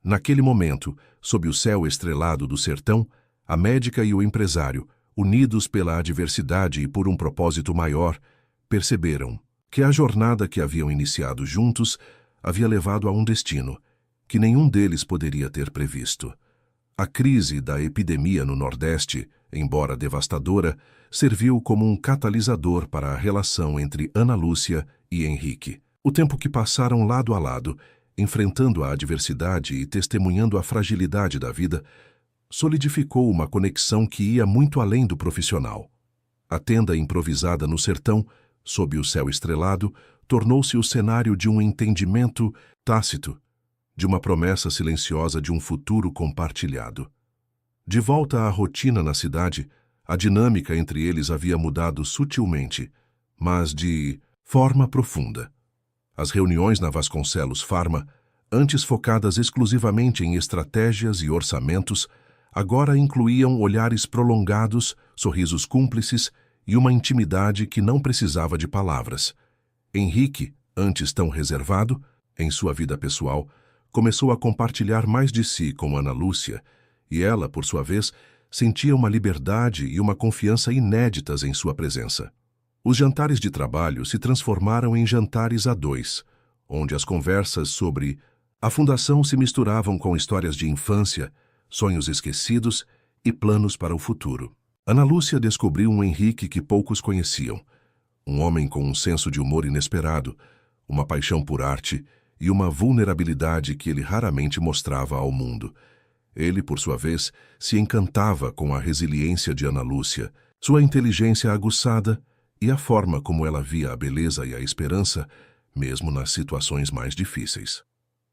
[SPEAKER 1] Naquele momento, sob o céu estrelado do sertão, a médica e o empresário, unidos pela adversidade e por um propósito maior, perceberam que a jornada que haviam iniciado juntos havia levado a um destino que nenhum deles poderia ter previsto. A crise da epidemia no Nordeste, embora devastadora, serviu como um catalisador para a relação entre Ana Lúcia e Henrique. O tempo que passaram lado a lado, enfrentando a adversidade e testemunhando a fragilidade da vida, solidificou uma conexão que ia muito além do profissional. A tenda improvisada no sertão, sob o céu estrelado, tornou-se o cenário de um entendimento tácito, de uma promessa silenciosa de um futuro compartilhado. De volta à rotina na cidade, a dinâmica entre eles havia mudado sutilmente, mas de forma profunda. As reuniões na Vasconcelos Pharma, antes focadas exclusivamente em estratégias e orçamentos, agora incluíam olhares prolongados, sorrisos cúmplices e uma intimidade que não precisava de palavras. Henrique, antes tão reservado, em sua vida pessoal, começou a compartilhar mais de si com Ana Lúcia, e ela, por sua vez, sentia uma liberdade e uma confiança inéditas em sua presença. Os jantares de trabalho se transformaram em jantares a dois, onde as conversas sobre a fundação se misturavam com histórias de infância, sonhos esquecidos e planos para o futuro. Ana Lúcia descobriu um Henrique que poucos conheciam, um homem com um senso de humor inesperado, uma paixão por arte e uma vulnerabilidade que ele raramente mostrava ao mundo. Ele, por sua vez, se encantava com a resiliência de Ana Lúcia, sua inteligência aguçada e a forma como ela via a beleza e a esperança, mesmo nas situações mais difíceis.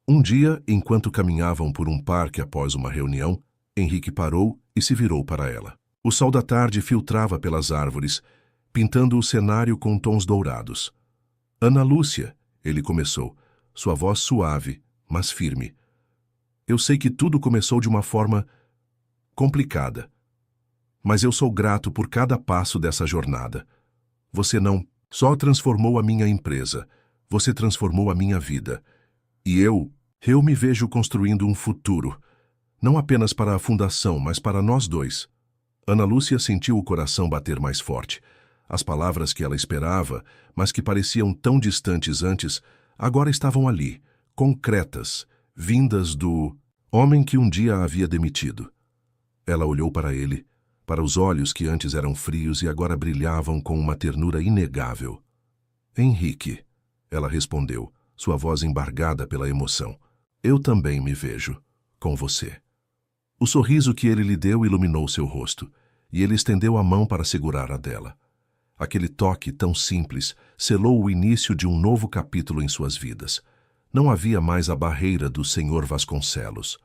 [SPEAKER 1] Um dia, enquanto caminhavam por um parque após uma reunião, Henrique parou e se virou para ela. O sol da tarde filtrava pelas árvores, pintando o cenário com tons dourados. Ana Lúcia, ele começou, sua voz suave, mas firme. Eu sei que tudo começou de uma forma complicada, mas eu sou grato por cada passo dessa jornada. Você não só transformou a minha empresa, você transformou a minha vida. E eu me vejo construindo um futuro, não apenas para a fundação, mas para nós dois. Ana Lúcia sentiu o coração bater mais forte. As palavras que ela esperava, mas que pareciam tão distantes antes, agora estavam ali, concretas, vindas do homem que um dia a havia demitido. Ela olhou para ele, para os olhos que antes eram frios e agora brilhavam com uma ternura inegável. Henrique, ela respondeu, sua voz embargada pela emoção. Eu também me vejo com você. O sorriso que ele lhe deu iluminou seu rosto, e ele estendeu a mão para segurar a dela. Aquele toque tão simples selou o início de um novo capítulo em suas vidas. Não havia mais a barreira do Sr. Vasconcelos,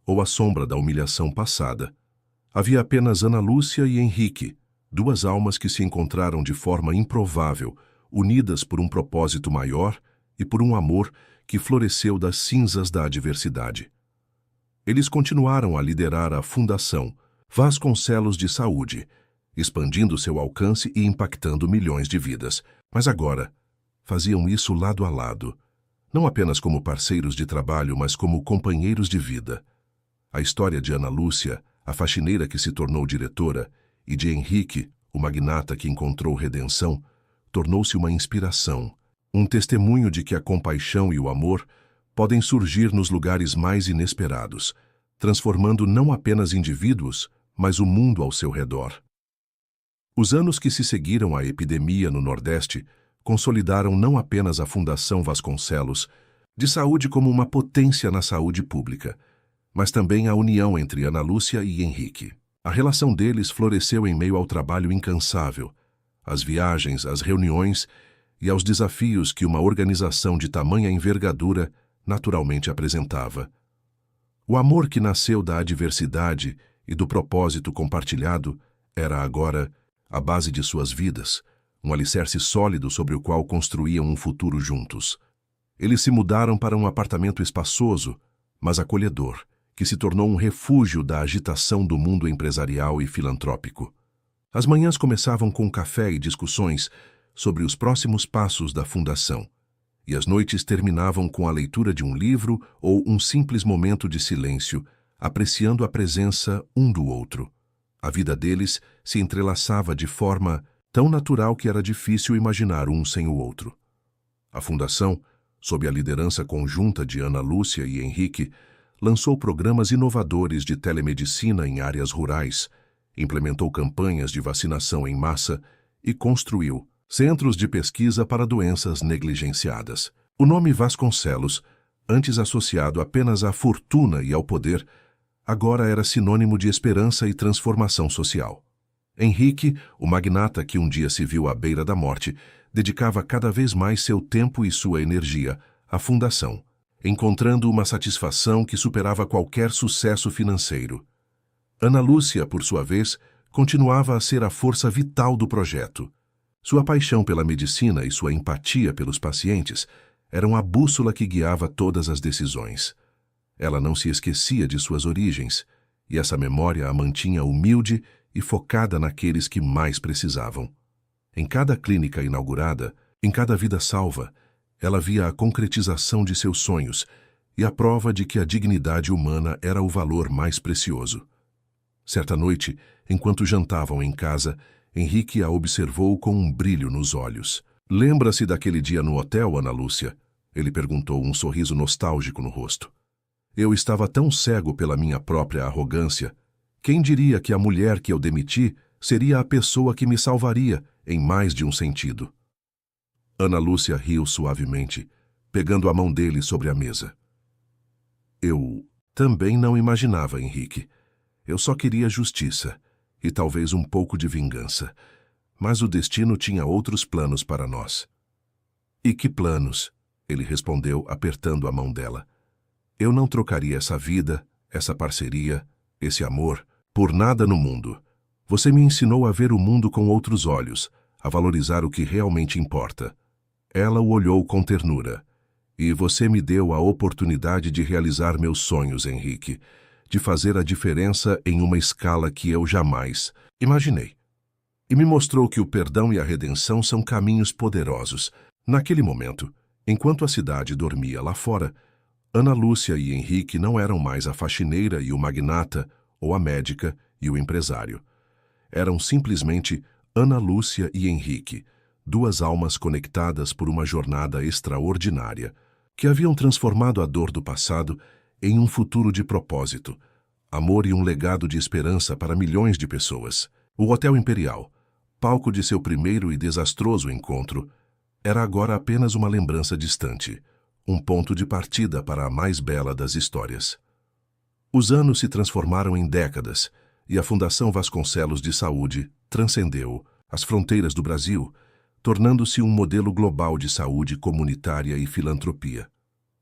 [SPEAKER 1] ou a sombra da humilhação passada. Havia apenas Ana Lúcia e Henrique, duas almas que se encontraram de forma improvável, unidas por um propósito maior e por um amor que floresceu das cinzas da adversidade. Eles continuaram a liderar a Fundação Vasconcelos de Saúde, expandindo seu alcance e impactando milhões de vidas. Mas agora, faziam isso lado a lado, não apenas como parceiros de trabalho, mas como companheiros de vida. A história de Ana Lúcia, a faxineira que se tornou diretora, e de Henrique, o magnata que encontrou redenção, tornou-se uma inspiração, um testemunho de que a compaixão e o amor podem surgir nos lugares mais inesperados, transformando não apenas indivíduos, mas o mundo ao seu redor. Os anos que se seguiram à epidemia no Nordeste consolidaram não apenas a Fundação Vasconcelos de Saúde como uma potência na saúde pública, mas também a união entre Ana Lúcia e Henrique. A relação deles floresceu em meio ao trabalho incansável, às viagens, às reuniões e aos desafios que uma organização de tamanha envergadura naturalmente apresentava. O amor que nasceu da adversidade e do propósito compartilhado era agora a base de suas vidas, um alicerce sólido sobre o qual construíam um futuro juntos. Eles se mudaram para um apartamento espaçoso, mas acolhedor, que se tornou um refúgio da agitação do mundo empresarial e filantrópico. As manhãs começavam com café e discussões sobre os próximos passos da fundação, e as noites terminavam com a leitura de um livro ou um simples momento de silêncio, apreciando a presença um do outro. A vida deles se entrelaçava de forma tão natural que era difícil imaginar um sem o outro. A fundação, sob a liderança conjunta de Ana Lúcia e Henrique, lançou programas inovadores de telemedicina em áreas rurais, implementou campanhas de vacinação em massa e construiu centros de pesquisa para doenças negligenciadas. O nome Vasconcelos, antes associado apenas à fortuna e ao poder, agora era sinônimo de esperança e transformação social. Henrique, o magnata que um dia se viu à beira da morte, dedicava cada vez mais seu tempo e sua energia à fundação, encontrando uma satisfação que superava qualquer sucesso financeiro. Ana Lúcia, por sua vez, continuava a ser a força vital do projeto. Sua paixão pela medicina e sua empatia pelos pacientes eram a bússola que guiava todas as decisões. Ela não se esquecia de suas origens, e essa memória a mantinha humilde e focada naqueles que mais precisavam. Em cada clínica inaugurada, em cada vida salva, ela via a concretização de seus sonhos e a prova de que a dignidade humana era o valor mais precioso. Certa noite, enquanto jantavam em casa, Henrique a observou com um brilho nos olhos. "Lembra-se daquele dia no hotel, Ana Lúcia?" Ele perguntou, um sorriso nostálgico no rosto. "Eu estava tão cego pela minha própria arrogância. Quem diria que a mulher que eu demiti seria a pessoa que me salvaria, em mais de um sentido?" Ana Lúcia riu suavemente, pegando a mão dele sobre a mesa. "Eu também não imaginava, Henrique. Eu só queria justiça, e talvez um pouco de vingança. Mas o destino tinha outros planos para nós." "E que planos?" ele respondeu, apertando a mão dela. "Eu não trocaria essa vida, essa parceria, esse amor, por nada no mundo. Você me ensinou a ver o mundo com outros olhos, a valorizar o que realmente importa." Ela o olhou com ternura. "E você me deu a oportunidade de realizar meus sonhos, Henrique, de fazer a diferença em uma escala que eu jamais imaginei. E me mostrou que o perdão e a redenção são caminhos poderosos." Naquele momento, enquanto a cidade dormia lá fora, Ana Lúcia e Henrique não eram mais a faxineira e o magnata, ou a médica e o empresário. Eram simplesmente Ana Lúcia e Henrique, duas almas conectadas por uma jornada extraordinária, que haviam transformado a dor do passado em um futuro de propósito, amor e um legado de esperança para milhões de pessoas. O Hotel Imperial, palco de seu primeiro e desastroso encontro, era agora apenas uma lembrança distante, um ponto de partida para a mais bela das histórias. Os anos se transformaram em décadas, e a Fundação Vasconcelos de Saúde transcendeu as fronteiras do Brasil, tornando-se um modelo global de saúde comunitária e filantropia.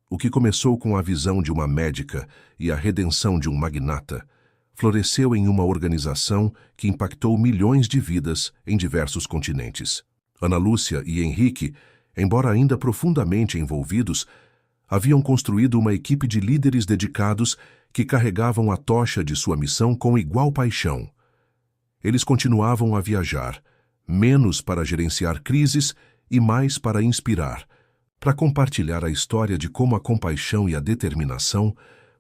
[SPEAKER 1] O que começou com a visão de uma médica e a redenção de um magnata, floresceu em uma organização que impactou milhões de vidas em diversos continentes. Ana Lúcia e Henrique, embora ainda profundamente envolvidos, haviam construído uma equipe de líderes dedicados que carregavam a tocha de sua missão com igual paixão. Eles continuavam a viajar, menos para gerenciar crises e mais para inspirar, para compartilhar a história de como a compaixão e a determinação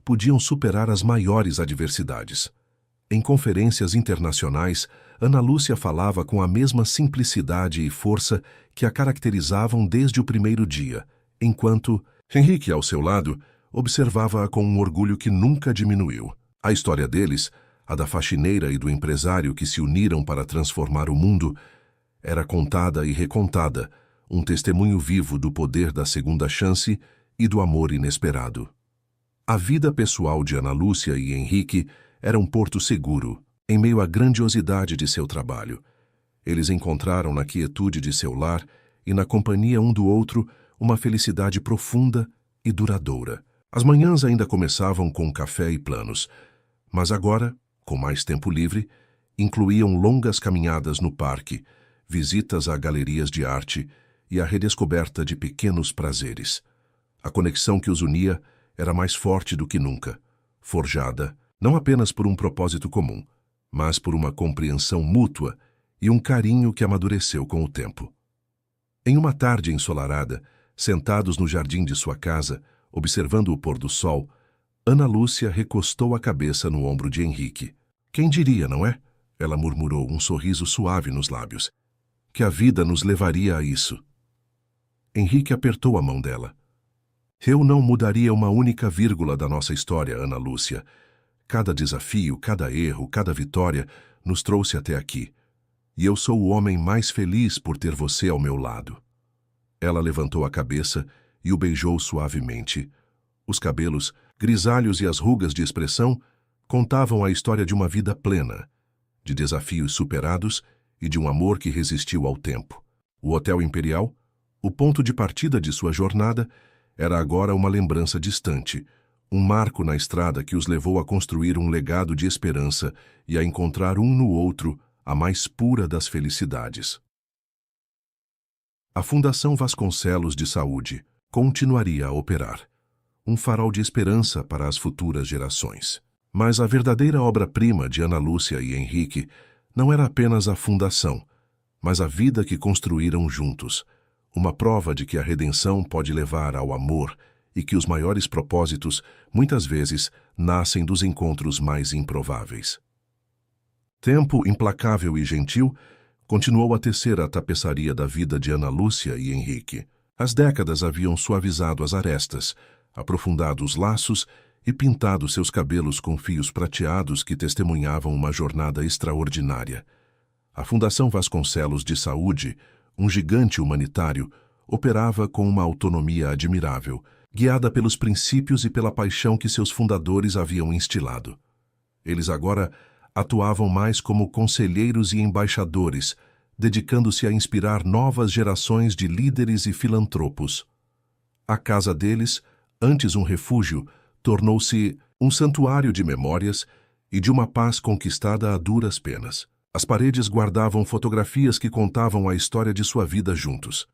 [SPEAKER 1] podiam superar as maiores adversidades. Em conferências internacionais, Ana Lúcia falava com a mesma simplicidade e força que a caracterizavam desde o primeiro dia, enquanto Henrique, ao seu lado, observava-a com um orgulho que nunca diminuiu. A história deles, a da faxineira e do empresário que se uniram para transformar o mundo, era contada e recontada, um testemunho vivo do poder da segunda chance e do amor inesperado. A vida pessoal de Ana Lúcia e Henrique era um porto seguro, em meio à grandiosidade de seu trabalho. Eles encontraram na quietude de seu lar e na companhia um do outro uma felicidade profunda e duradoura. As manhãs ainda começavam com café e planos, mas agora, com mais tempo livre, incluíam longas caminhadas no parque, visitas a galerias de arte e a redescoberta de pequenos prazeres. A conexão que os unia era mais forte do que nunca, forjada não apenas por um propósito comum, mas por uma compreensão mútua e um carinho que amadureceu com o tempo. Em uma tarde ensolarada, sentados no jardim de sua casa, observando o pôr do sol, Ana Lúcia recostou a cabeça no ombro de Henrique. Quem diria, não é? Ela murmurou, um sorriso suave nos lábios. Que a vida nos levaria a isso. Henrique apertou a mão dela. Eu não mudaria uma única vírgula da nossa história, Ana Lúcia. Cada desafio, cada erro, cada vitória nos trouxe até aqui. E eu sou o homem mais feliz por ter você ao meu lado. Ela levantou a cabeça e o beijou suavemente. Os cabelos, grisalhos e as rugas de expressão contavam a história de uma vida plena, de desafios superados e de um amor que resistiu ao tempo. O Hotel Imperial, o ponto de partida de sua jornada, era agora uma lembrança distante, um marco na estrada que os levou a construir um legado de esperança e a encontrar um no outro a mais pura das felicidades. A Fundação Vasconcelos de Saúde continuaria a operar, um farol de esperança para as futuras gerações. Mas a verdadeira obra-prima de Ana Lúcia e Henrique não era apenas a fundação, mas a vida que construíram juntos, uma prova de que a redenção pode levar ao amor e que os maiores propósitos, muitas vezes, nascem dos encontros mais improváveis. Tempo implacável e gentil continuou a tecer a tapeçaria da vida de Ana Lúcia e Henrique. As décadas haviam suavizado as arestas, aprofundado os laços e pintado seus cabelos com fios prateados que testemunhavam uma jornada extraordinária. A Fundação Vasconcelos de Saúde, um gigante humanitário, operava com uma autonomia admirável, guiada pelos princípios e pela paixão que seus fundadores haviam instilado. Eles agora atuavam mais como conselheiros e embaixadores, dedicando-se a inspirar novas gerações de líderes e filantropos. A casa deles, antes um refúgio, tornou-se um santuário de memórias e de uma paz conquistada a duras penas. As paredes guardavam fotografias que contavam a história de sua vida juntos.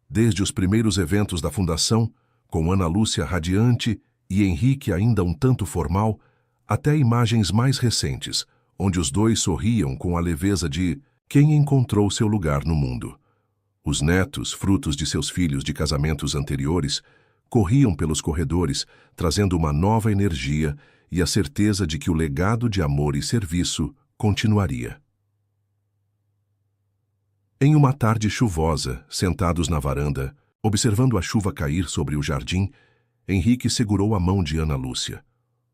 [SPEAKER 1] Desde os primeiros eventos da Fundação, com Ana Lúcia radiante e Henrique ainda um tanto formal, até imagens mais recentes, onde os dois sorriam com a leveza de quem encontrou seu lugar no mundo. Os netos, frutos de seus filhos de casamentos anteriores, corriam pelos corredores, trazendo uma nova energia e a certeza de que o legado de amor e serviço continuaria. Em uma tarde chuvosa, sentados na varanda, observando a chuva cair sobre o jardim, Henrique segurou a mão de Ana Lúcia.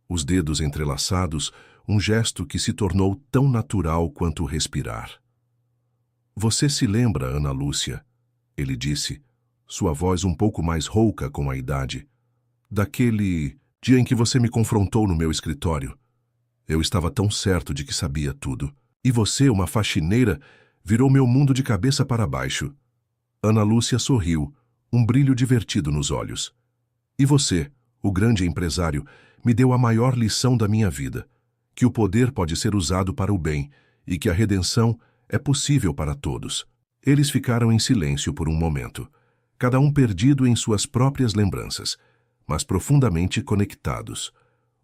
[SPEAKER 1] Os dedos entrelaçados, um gesto que se tornou tão natural quanto respirar. Você se lembra, Ana Lúcia, ele disse, sua voz um pouco mais rouca com a idade, daquele dia em que você me confrontou no meu escritório. Eu estava tão certo de que sabia tudo. E você, uma faxineira, virou meu mundo de cabeça para baixo. Ana Lúcia sorriu, um brilho divertido nos olhos. E você, o grande empresário, me deu a maior lição da minha vida, que o poder pode ser usado para o bem e que a redenção é possível para todos. Eles ficaram em silêncio por um momento, cada um perdido em suas próprias lembranças, mas profundamente conectados.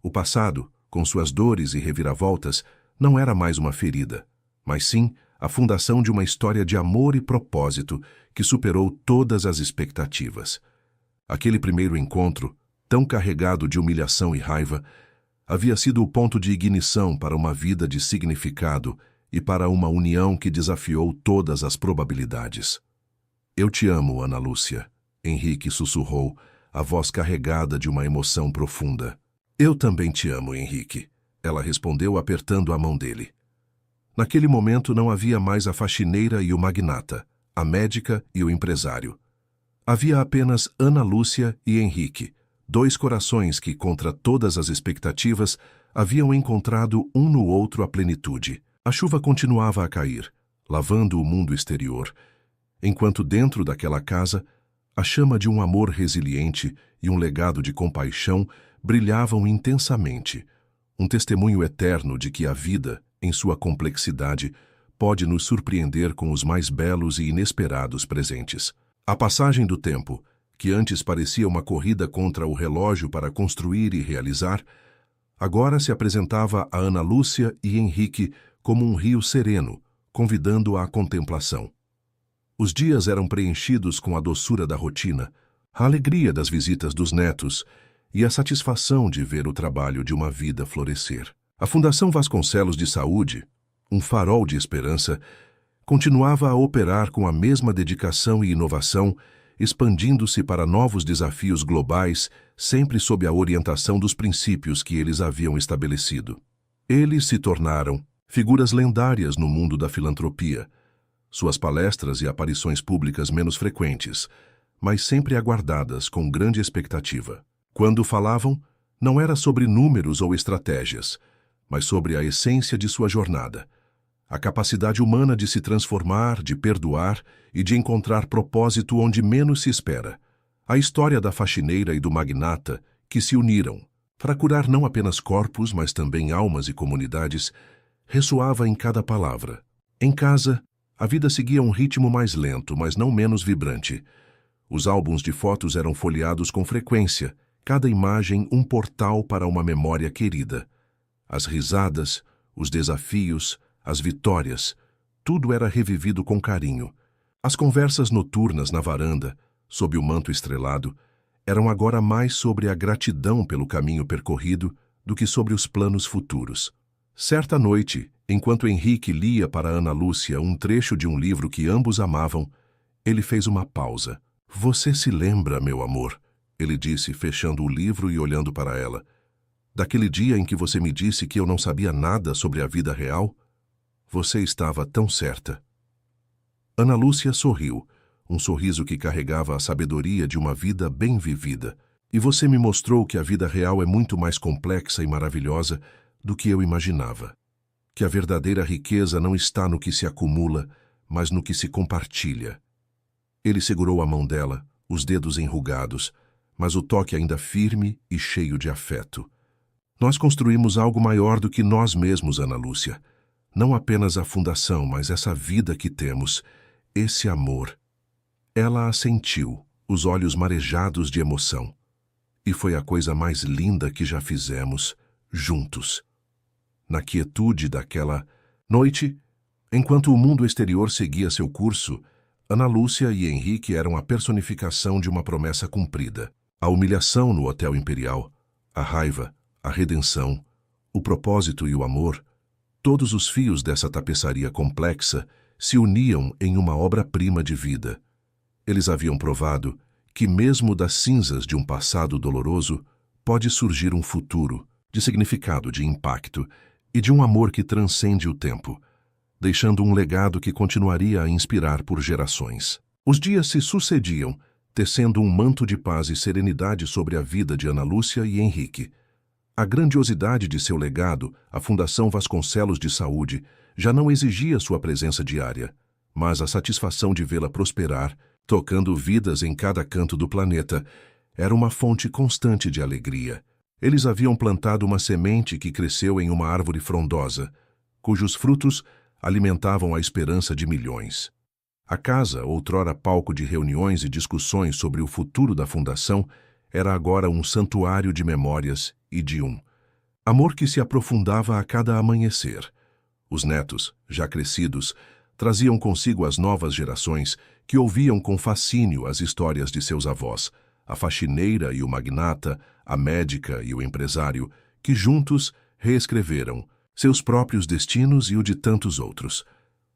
[SPEAKER 1] O passado, com suas dores e reviravoltas, não era mais uma ferida, mas sim a fundação de uma história de amor e propósito que superou todas as expectativas. Aquele primeiro encontro, tão carregado de humilhação e raiva, havia sido o ponto de ignição para uma vida de significado e para uma união que desafiou todas as probabilidades. Eu te amo, Ana Lúcia, Henrique sussurrou, a voz carregada de uma emoção profunda. Eu também te amo, Henrique, ela respondeu apertando a mão dele. Naquele momento não havia mais a faxineira e o magnata. a médica e o empresário. Havia apenas Ana Lúcia e Henrique, dois corações que, contra todas as expectativas, haviam encontrado um no outro a plenitude. A chuva continuava a cair, lavando o mundo exterior, enquanto dentro daquela casa, a chama de um amor resiliente e um legado de compaixão brilhavam intensamente, um testemunho eterno de que a vida, em sua complexidade, pode nos surpreender com os mais belos e inesperados presentes. A passagem do tempo, que antes parecia uma corrida contra o relógio para construir e realizar, agora se apresentava a Ana Lúcia e Henrique como um rio sereno, convidando à contemplação. Os dias eram preenchidos com a doçura da rotina, a alegria das visitas dos netos e a satisfação de ver o trabalho de uma vida florescer. A Fundação Vasconcelos de Saúde, um farol de esperança, continuava a operar com a mesma dedicação e inovação, expandindo-se para novos desafios globais, sempre sob a orientação dos princípios que eles haviam estabelecido. Eles se tornaram figuras lendárias no mundo da filantropia, suas palestras e aparições públicas menos frequentes, mas sempre aguardadas com grande expectativa. Quando falavam, não era sobre números ou estratégias, mas sobre a essência de sua jornada, a capacidade humana de se transformar, de perdoar e de encontrar propósito onde menos se espera. A história da faxineira e do magnata, que se uniram para curar não apenas corpos, mas também almas e comunidades, ressoava em cada palavra. Em casa, a vida seguia um ritmo mais lento, mas não menos vibrante. Os álbuns de fotos eram folheados com frequência, cada imagem um portal para uma memória querida. As risadas, os desafios, as vitórias, tudo era revivido com carinho. As conversas noturnas na varanda, sob o manto estrelado, eram agora mais sobre a gratidão pelo caminho percorrido do que sobre os planos futuros. Certa noite, enquanto Henrique lia para Ana Lúcia um trecho de um livro que ambos amavam, ele fez uma pausa. "Você se lembra, meu amor?" ele disse, fechando o livro e olhando para ela. "Daquele dia em que você me disse que eu não sabia nada sobre a vida real? Você estava tão certa." Ana Lúcia sorriu, um sorriso que carregava a sabedoria de uma vida bem vivida. "E você me mostrou que a vida real é muito mais complexa e maravilhosa do que eu imaginava. Que a verdadeira riqueza não está no que se acumula, mas no que se compartilha." Ele segurou a mão dela, os dedos enrugados, mas o toque ainda firme e cheio de afeto. "Nós construímos algo maior do que nós mesmos, Ana Lúcia. Não apenas a fundação, mas essa vida que temos, esse amor." Ela assentiu, os olhos marejados de emoção. "E foi a coisa mais linda que já fizemos, juntos." Na quietude daquela noite, enquanto o mundo exterior seguia seu curso, Ana Lúcia e Henrique eram a personificação de uma promessa cumprida. A humilhação no Hotel Imperial, a raiva, a redenção, o propósito e o amor, todos os fios dessa tapeçaria complexa se uniam em uma obra-prima de vida. Eles haviam provado que, mesmo das cinzas de um passado doloroso, pode surgir um futuro de significado, de impacto e de um amor que transcende o tempo, deixando um legado que continuaria a inspirar por gerações. Os dias se sucediam, tecendo um manto de paz e serenidade sobre a vida de Ana Lúcia e Henrique. A grandiosidade de seu legado, a Fundação Vasconcelos de Saúde, já não exigia sua presença diária, mas a satisfação de vê-la prosperar, tocando vidas em cada canto do planeta, era uma fonte constante de alegria. Eles haviam plantado uma semente que cresceu em uma árvore frondosa, cujos frutos alimentavam a esperança de milhões. A casa, outrora palco de reuniões e discussões sobre o futuro da fundação, era agora um santuário de memórias e de um amor que se aprofundava a cada amanhecer. Os netos, já crescidos, traziam consigo as novas gerações que ouviam com fascínio as histórias de seus avós, a faxineira e o magnata, a médica e o empresário, que juntos reescreveram seus próprios destinos e o de tantos outros.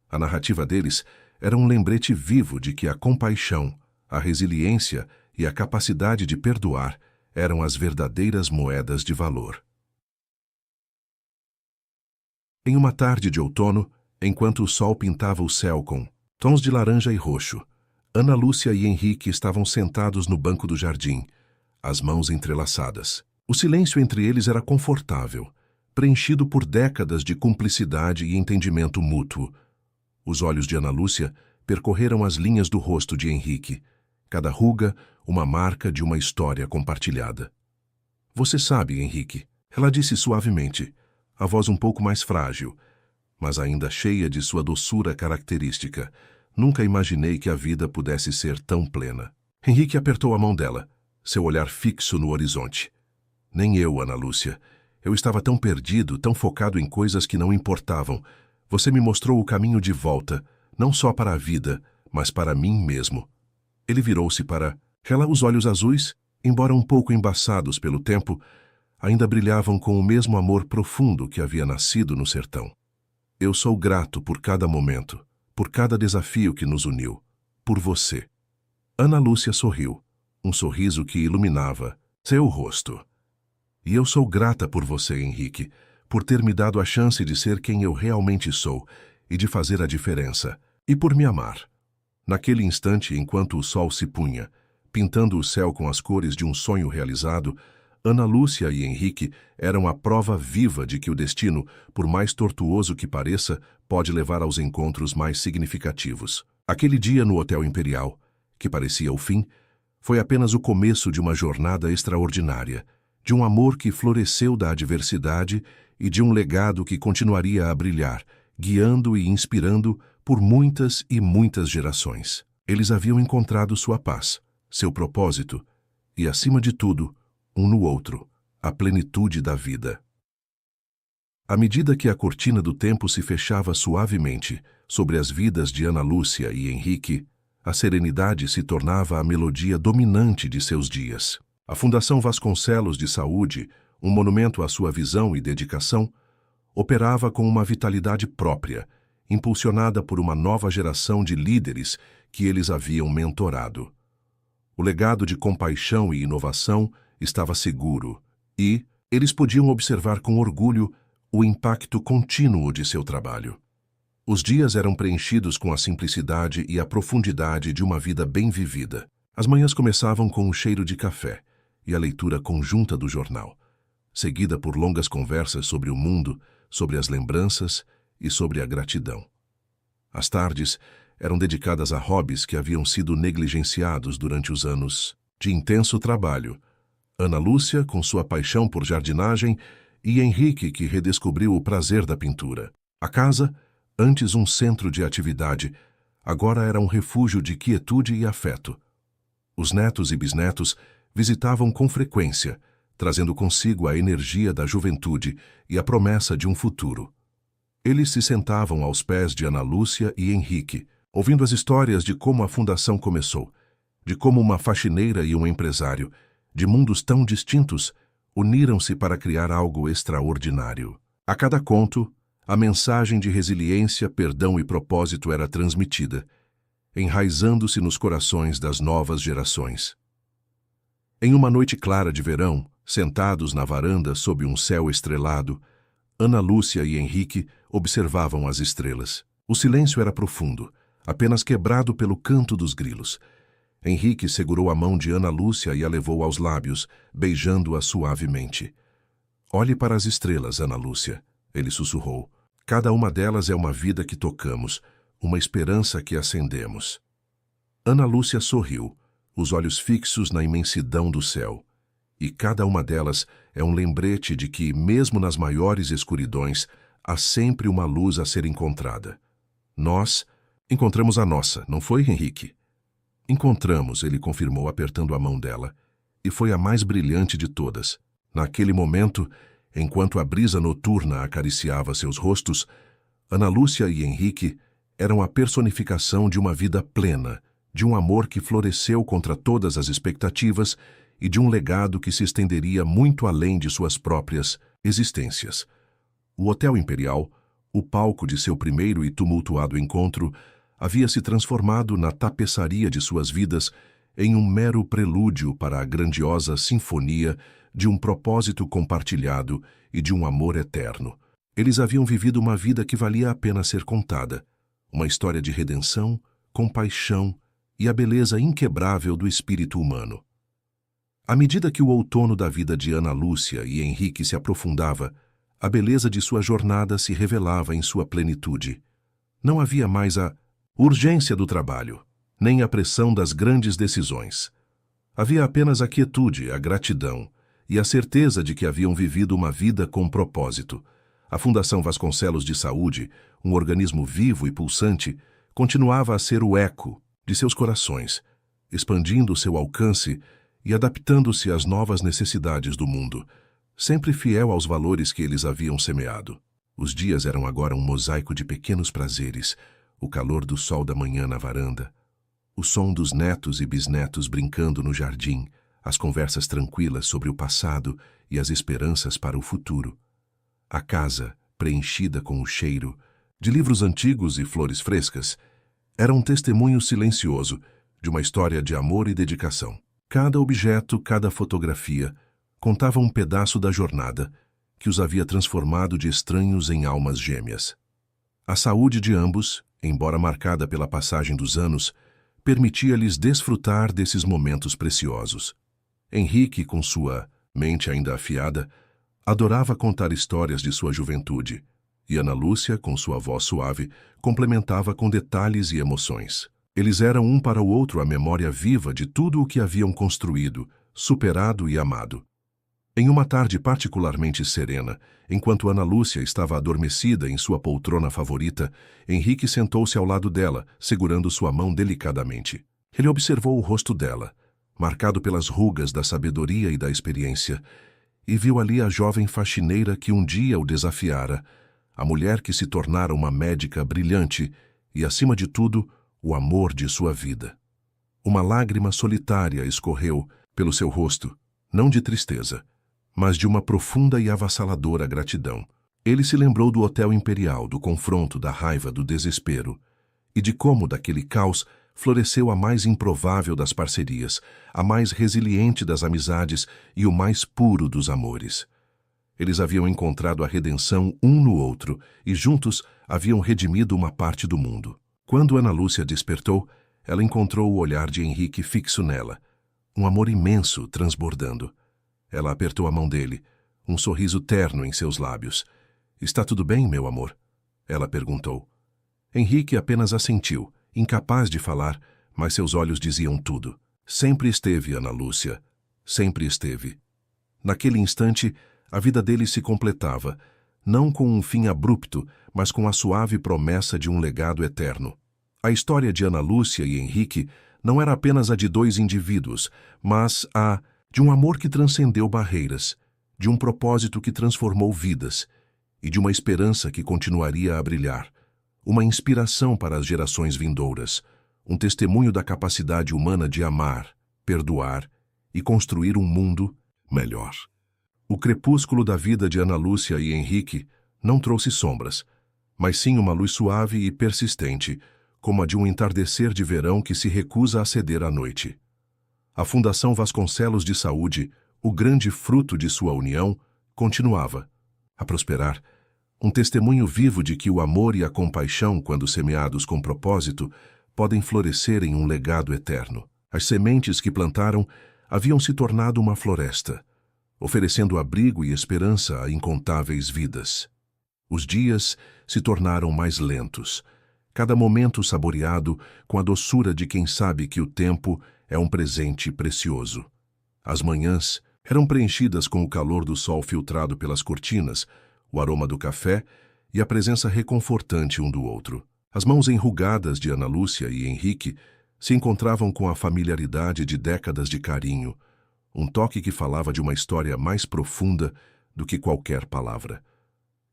[SPEAKER 1] A narrativa deles era um lembrete vivo de que a compaixão, a resiliência e a capacidade de perdoar eram as verdadeiras moedas de valor. Em uma tarde de outono, enquanto o sol pintava o céu com Tons de laranja e roxo. Ana Lúcia e Henrique estavam sentados no banco do jardim, as mãos entrelaçadas. O silêncio entre eles era confortável, preenchido por décadas de cumplicidade e entendimento mútuo. Os olhos de Ana Lúcia percorreram as linhas do rosto de Henrique, cada ruga uma marca de uma história compartilhada. Você sabe, Henrique, ela disse suavemente, a voz um pouco mais frágil, mas ainda cheia de sua doçura característica. Nunca imaginei que a vida pudesse ser tão plena. Henrique apertou a mão dela, seu olhar fixo no horizonte. Nem eu, Ana Lúcia. Eu estava tão perdido, tão focado em coisas que não importavam. Você me mostrou o caminho de volta, não só para a vida, mas para mim mesmo. Ele virou-se para ela. Os olhos azuis, embora um pouco embaçados pelo tempo, ainda brilhavam com o mesmo amor profundo que havia nascido no sertão. Eu sou grato por cada momento, por cada desafio que nos uniu, por você. Ana Lúcia sorriu, um sorriso que iluminava seu rosto. E eu sou grata por você, Henrique, por ter me dado a chance de ser quem eu realmente sou e de fazer a diferença, e por me amar. Naquele instante, enquanto o sol se punha, pintando o céu com as cores de um sonho realizado, Ana Lúcia e Henrique eram a prova viva de que o destino, por mais tortuoso que pareça, pode levar aos encontros mais significativos. Aquele dia no Hotel Imperial, que parecia o fim, foi apenas o começo de uma jornada extraordinária, de um amor que floresceu da adversidade e de um legado que continuaria a brilhar, guiando e inspirando por muitas e muitas gerações. Eles haviam encontrado sua paz, seu propósito e, acima de tudo, um no outro, a plenitude da vida. À medida que a cortina do tempo se fechava suavemente sobre as vidas de Ana Lúcia e Henrique, a serenidade se tornava a melodia dominante de seus dias. A Fundação Vasconcelos de Saúde, um monumento à sua visão e dedicação, operava com uma vitalidade própria, impulsionada por uma nova geração de líderes que eles haviam mentorado. O legado de compaixão e inovação estava seguro e eles podiam observar com orgulho o impacto contínuo de seu trabalho. Os dias eram preenchidos com a simplicidade e a profundidade de uma vida bem vivida. As manhãs começavam com o cheiro de café e a leitura conjunta do jornal, seguida por longas conversas sobre o mundo, sobre as lembranças e sobre a gratidão. As tardes eram dedicadas a hobbies que haviam sido negligenciados durante os anos de intenso trabalho. Ana Lúcia, com sua paixão por jardinagem, e Henrique, que redescobriu o prazer da pintura. A casa, antes um centro de atividade, agora era um refúgio de quietude e afeto. Os netos e bisnetos visitavam com frequência, trazendo consigo a energia da juventude e a promessa de um futuro. Eles se sentavam aos pés de Ana Lúcia e Henrique, ouvindo as histórias de como a fundação começou, de como uma faxineira e um empresário, de mundos tão distintos, uniram-se para criar algo extraordinário. A cada conto, a mensagem de resiliência, perdão e propósito era transmitida, enraizando-se nos corações das novas gerações. Em uma noite clara de verão, sentados na varanda sob um céu estrelado, Ana Lúcia e Henrique observavam as estrelas. O silêncio era profundo, apenas quebrado pelo canto dos grilos. Henrique segurou a mão de Ana Lúcia e a levou aos lábios, beijando-a suavemente. Olhe para as estrelas, Ana Lúcia, ele sussurrou. Cada uma delas é uma vida que tocamos, uma esperança que acendemos. Ana Lúcia sorriu, os olhos fixos na imensidão do céu. E cada uma delas é um lembrete de que, mesmo nas maiores escuridões, há sempre uma luz a ser encontrada. Nós encontramos a nossa, não foi, Henrique? Encontramos, ele confirmou apertando a mão dela, e foi a mais brilhante de todas. Naquele momento, enquanto a brisa noturna acariciava seus rostos, Ana Lúcia e Henrique eram a personificação de uma vida plena, de um amor que floresceu contra todas as expectativas e de um legado que se estenderia muito além de suas próprias existências. O Hotel Imperial, o palco de seu primeiro e tumultuado encontro, havia se transformado na tapeçaria de suas vidas em um mero prelúdio para a grandiosa sinfonia de um propósito compartilhado e de um amor eterno. Eles haviam vivido uma vida que valia a pena ser contada, uma história de redenção, compaixão e a beleza inquebrável do espírito humano. À medida que o outono da vida de Ana Lúcia e Henrique se aprofundava, a beleza de sua jornada se revelava em sua plenitude. Não havia mais a urgência do trabalho, nem a pressão das grandes decisões. Havia apenas a quietude, a gratidão e a certeza de que haviam vivido uma vida com propósito. A Fundação Vasconcelos de Saúde, um organismo vivo e pulsante, continuava a ser o eco de seus corações, expandindo seu alcance e adaptando-se às novas necessidades do mundo, sempre fiel aos valores que eles haviam semeado. Os dias eram agora um mosaico de pequenos prazeres, o calor do sol da manhã na varanda, o som dos netos e bisnetos brincando no jardim, as conversas tranquilas sobre o passado e as esperanças para o futuro. A casa, preenchida com o cheiro de livros antigos e flores frescas, era um testemunho silencioso de uma história de amor e dedicação. Cada objeto, cada fotografia, contava um pedaço da jornada que os havia transformado de estranhos em almas gêmeas. A saúde de ambos, embora marcada pela passagem dos anos, permitia-lhes desfrutar desses momentos preciosos. Henrique, com sua mente ainda afiada, adorava contar histórias de sua juventude, e Ana Lúcia, com sua voz suave, complementava com detalhes e emoções. Eles eram um para o outro a memória viva de tudo o que haviam construído, superado e amado. Em uma tarde particularmente serena, enquanto Ana Lúcia estava adormecida em sua poltrona favorita, Henrique sentou-se ao lado dela, segurando sua mão delicadamente. Ele observou o rosto dela, marcado pelas rugas da sabedoria e da experiência, e viu ali a jovem faxineira que um dia o desafiara, a mulher que se tornara uma médica brilhante e, acima de tudo, o amor de sua vida. Uma lágrima solitária escorreu pelo seu rosto, não de tristeza, mas de uma profunda e avassaladora gratidão. Ele se lembrou do Hotel Imperial, do confronto, da raiva, do desespero, e de como, daquele caos, floresceu a mais improvável das parcerias, a mais resiliente das amizades e o mais puro dos amores. Eles haviam encontrado a redenção um no outro e juntos haviam redimido uma parte do mundo. Quando Ana Lúcia despertou, ela encontrou o olhar de Henrique fixo nela, um amor imenso transbordando. Ela apertou a mão dele, um sorriso terno em seus lábios. "Está tudo bem, meu amor?" ela perguntou. Henrique apenas assentiu, incapaz de falar, mas seus olhos diziam tudo. Sempre esteve, Ana Lúcia. Sempre esteve. Naquele instante, a vida dele se completava, não com um fim abrupto, mas com a suave promessa de um legado eterno. A história de Ana Lúcia e Henrique não era apenas a de dois indivíduos, mas a de um amor que transcendeu barreiras, de um propósito que transformou vidas e de uma esperança que continuaria a brilhar, uma inspiração para as gerações vindouras, um testemunho da capacidade humana de amar, perdoar e construir um mundo melhor. O crepúsculo da vida de Ana Lúcia e Henrique não trouxe sombras, mas sim uma luz suave e persistente, como a de um entardecer de verão que se recusa a ceder à noite. A Fundação Vasconcelos de Saúde, o grande fruto de sua união, continuava a prosperar, um testemunho vivo de que o amor e a compaixão, quando semeados com propósito, podem florescer em um legado eterno. As sementes que plantaram haviam se tornado uma floresta, oferecendo abrigo e esperança a incontáveis vidas. Os dias se tornaram mais lentos, cada momento saboreado com a doçura de quem sabe que o tempo é um presente precioso. As manhãs eram preenchidas com o calor do sol filtrado pelas cortinas, o aroma do café e a presença reconfortante um do outro. As mãos enrugadas de Ana Lúcia e Henrique se encontravam com a familiaridade de décadas de carinho, um toque que falava de uma história mais profunda do que qualquer palavra.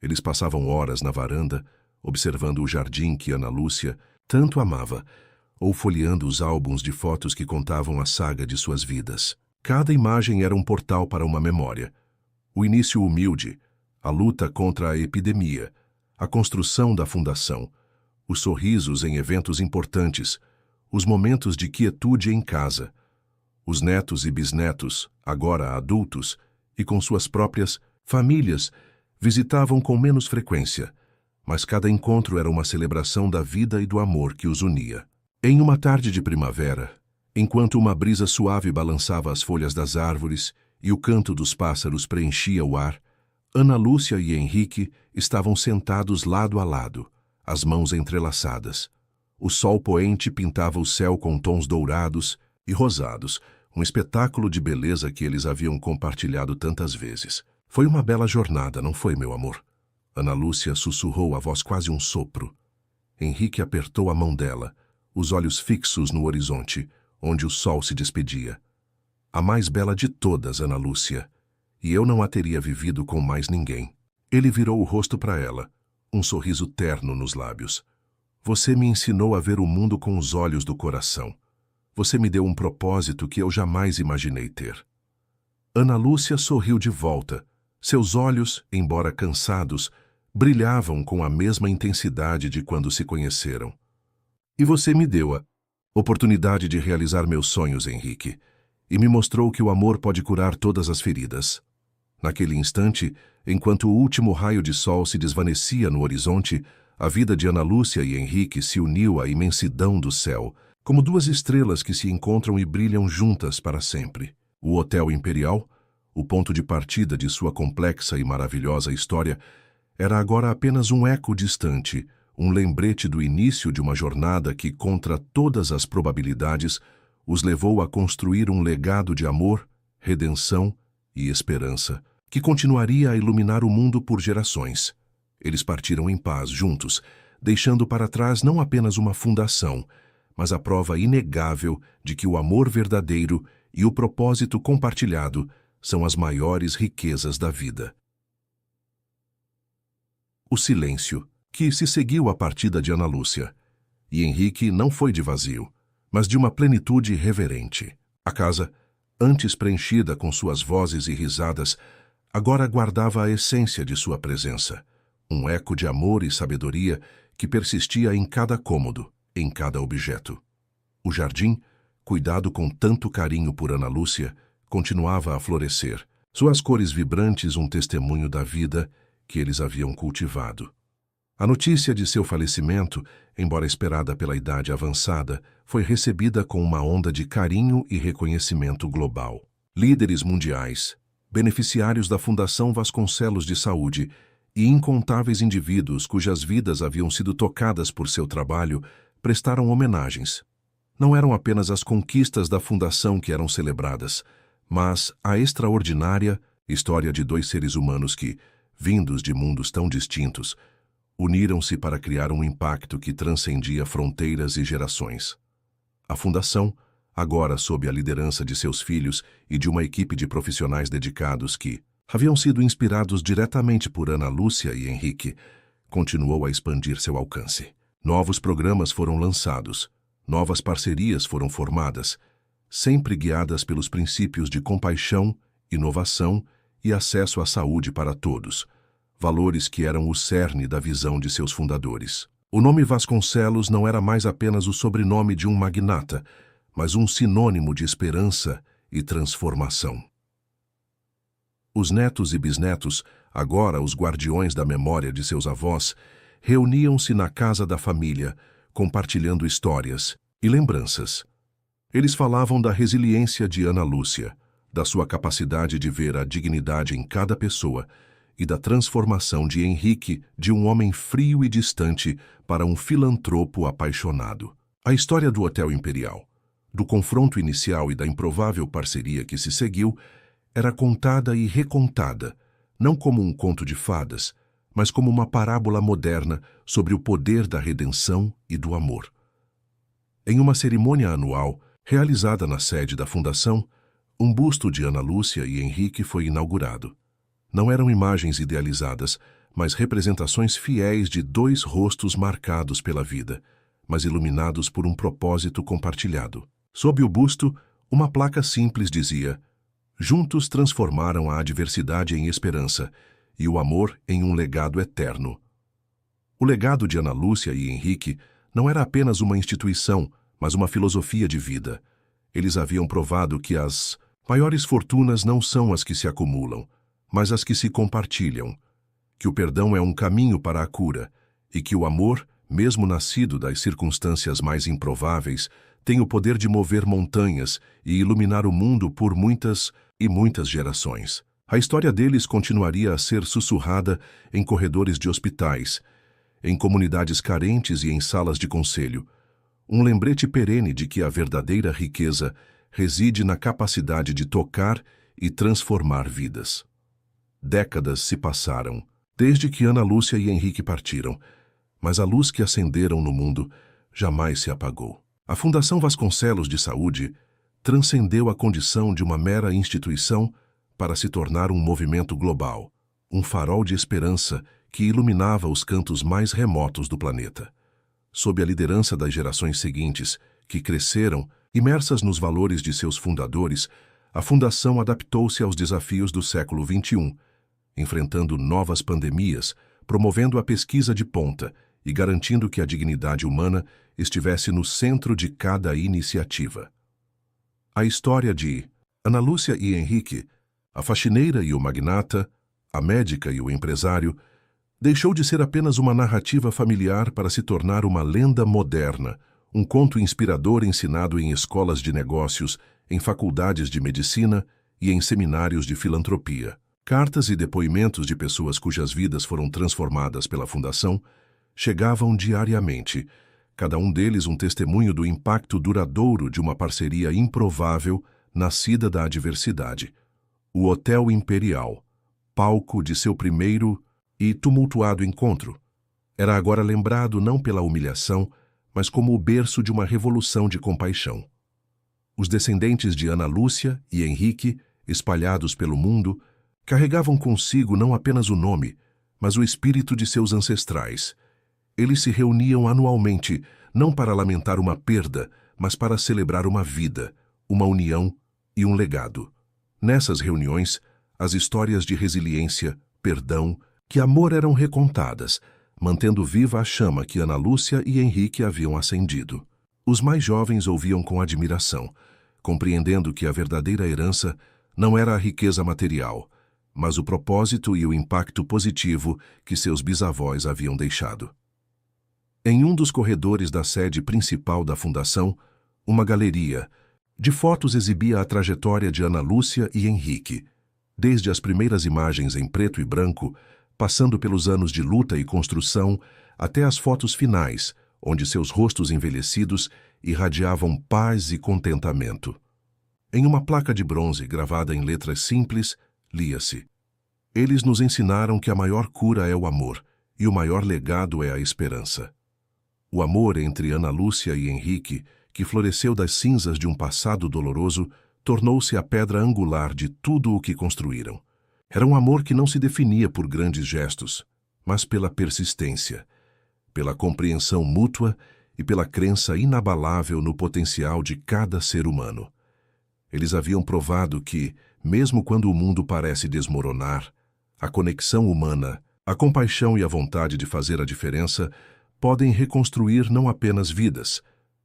[SPEAKER 1] Eles passavam horas na varanda, observando o jardim que Ana Lúcia tanto amava, ou folheando os álbuns de fotos que contavam a saga de suas vidas. Cada imagem era um portal para uma memória. O início humilde, a luta contra a epidemia, a construção da fundação, os sorrisos em eventos importantes, os momentos de quietude em casa, os netos e bisnetos, agora adultos, e com suas próprias famílias, visitavam com menos frequência, mas cada encontro era uma celebração da vida e do amor que os unia. Em uma tarde de primavera, enquanto uma brisa suave balançava as folhas das árvores e o canto dos pássaros preenchia o ar, Ana Lúcia e Henrique estavam sentados lado a lado, as mãos entrelaçadas. O sol poente pintava o céu com tons dourados e rosados, um espetáculo de beleza que eles haviam compartilhado tantas vezes. Foi uma bela jornada, não foi, meu amor? Ana Lúcia sussurrou a voz quase um sopro. Henrique apertou a mão dela, os olhos fixos no horizonte, onde o sol se despedia. A mais bela de todas, Ana Lúcia, e eu não a teria vivido com mais ninguém. Ele virou o rosto para ela, um sorriso terno nos lábios. Você me ensinou a ver o mundo com os olhos do coração. Você me deu um propósito que eu jamais imaginei ter. Ana Lúcia sorriu de volta. Seus olhos, embora cansados, brilhavam com a mesma intensidade de quando se conheceram. E você me deu a oportunidade de realizar meus sonhos, Henrique, e me mostrou que o amor pode curar todas as feridas. Naquele instante, enquanto o último raio de sol se desvanecia no horizonte, a vida de Ana Lúcia e Henrique se uniu à imensidão do céu, como duas estrelas que se encontram e brilham juntas para sempre. O Hotel Imperial, o ponto de partida de sua complexa e maravilhosa história, era agora apenas um eco distante, um lembrete do início de uma jornada que, contra todas as probabilidades, os levou a construir um legado de amor, redenção e esperança, que continuaria a iluminar o mundo por gerações. Eles partiram em paz, juntos, deixando para trás não apenas uma fundação, mas a prova inegável de que o amor verdadeiro e o propósito compartilhado são as maiores riquezas da vida. O silêncio, que se seguiu à partida de Ana Lúcia. E Henrique não foi de vazio, mas de uma plenitude reverente. A casa, antes preenchida com suas vozes e risadas, agora guardava a essência de sua presença, um eco de amor e sabedoria que persistia em cada cômodo, em cada objeto. O jardim, cuidado com tanto carinho por Ana Lúcia, continuava a florescer, suas cores vibrantes um testemunho da vida que eles haviam cultivado. A notícia de seu falecimento, embora esperada pela idade avançada, foi recebida com uma onda de carinho e reconhecimento global. Líderes mundiais, beneficiários da Fundação Vasconcelos de Saúde e incontáveis indivíduos cujas vidas haviam sido tocadas por seu trabalho prestaram homenagens. Não eram apenas as conquistas da Fundação que eram celebradas, mas a extraordinária história de dois seres humanos que, vindos de mundos tão distintos, uniram-se para criar um impacto que transcendia fronteiras e gerações. A Fundação, agora sob a liderança de seus filhos e de uma equipe de profissionais dedicados que haviam sido inspirados diretamente por Ana Lúcia e Henrique, continuou a expandir seu alcance. Novos programas foram lançados, novas parcerias foram formadas, sempre guiadas pelos princípios de compaixão, inovação e acesso à saúde para todos, valores que eram o cerne da visão de seus fundadores. O nome Vasconcelos não era mais apenas o sobrenome de um magnata, mas um sinônimo de esperança e transformação. Os netos e bisnetos, agora os guardiões da memória de seus avós, reuniam-se na casa da família, compartilhando histórias e lembranças. Eles falavam da resiliência de Ana Lúcia, da sua capacidade de ver a dignidade em cada pessoa e da transformação de Henrique de um homem frio e distante para um filantropo apaixonado. A história do Hotel Imperial, do confronto inicial e da improvável parceria que se seguiu, era contada e recontada, não como um conto de fadas, mas como uma parábola moderna sobre o poder da redenção e do amor. Em uma cerimônia anual, realizada na sede da Fundação, um busto de Ana Lúcia e Henrique foi inaugurado. Não eram imagens idealizadas, mas representações fiéis de dois rostos marcados pela vida, mas iluminados por um propósito compartilhado. Sob o busto, uma placa simples dizia: "Juntos transformaram a adversidade em esperança e o amor em um legado eterno." O legado de Ana Lúcia e Henrique não era apenas uma instituição, mas uma filosofia de vida. Eles haviam provado que as maiores fortunas não são as que se acumulam, mas as que se compartilham, que o perdão é um caminho para a cura e que o amor, mesmo nascido das circunstâncias mais improváveis, tem o poder de mover montanhas e iluminar o mundo por muitas e muitas gerações. A história deles continuaria a ser sussurrada em corredores de hospitais, em comunidades carentes e em salas de conselho, um lembrete perene de que a verdadeira riqueza reside na capacidade de tocar e transformar vidas. Décadas se passaram, desde que Ana Lúcia e Henrique partiram, mas a luz que acenderam no mundo jamais se apagou. A Fundação Vasconcelos de Saúde transcendeu a condição de uma mera instituição para se tornar um movimento global, um farol de esperança que iluminava os cantos mais remotos do planeta. Sob a liderança das gerações seguintes, que cresceram, imersas nos valores de seus fundadores, a Fundação adaptou-se aos desafios do século XXI, enfrentando novas pandemias, promovendo a pesquisa de ponta e garantindo que a dignidade humana estivesse no centro de cada iniciativa. A história de Ana Lúcia e Henrique, a faxineira e o magnata, a médica e o empresário, deixou de ser apenas uma narrativa familiar para se tornar uma lenda moderna, um conto inspirador ensinado em escolas de negócios, em faculdades de medicina e em seminários de filantropia. Cartas e depoimentos de pessoas cujas vidas foram transformadas pela Fundação chegavam diariamente, cada um deles um testemunho do impacto duradouro de uma parceria improvável nascida da adversidade. O Hotel Imperial, palco de seu primeiro e tumultuado encontro, era agora lembrado não pela humilhação, mas como o berço de uma revolução de compaixão. Os descendentes de Ana Lúcia e Henrique, espalhados pelo mundo, carregavam consigo não apenas o nome, mas o espírito de seus ancestrais. Eles se reuniam anualmente, não para lamentar uma perda, mas para celebrar uma vida, uma união e um legado. Nessas reuniões, as histórias de resiliência, perdão, que amor eram recontadas, mantendo viva a chama que Ana Lúcia e Henrique haviam acendido. Os mais jovens ouviam com admiração, compreendendo que a verdadeira herança não era a riqueza material, mas o propósito e o impacto positivo que seus bisavós haviam deixado. Em um dos corredores da sede principal da Fundação, uma galeria de fotos exibia a trajetória de Ana Lúcia e Henrique, desde as primeiras imagens em preto e branco, passando pelos anos de luta e construção, até as fotos finais, onde seus rostos envelhecidos irradiavam paz e contentamento. Em uma placa de bronze gravada em letras simples, lia-se: "Eles nos ensinaram que a maior cura é o amor, e o maior legado é a esperança." O amor entre Ana Lúcia e Henrique, que floresceu das cinzas de um passado doloroso, tornou-se a pedra angular de tudo o que construíram. Era um amor que não se definia por grandes gestos, mas pela persistência, pela compreensão mútua e pela crença inabalável no potencial de cada ser humano. Eles haviam provado que, mesmo quando o mundo parece desmoronar, a conexão humana, a compaixão e a vontade de fazer a diferença podem reconstruir não apenas vidas,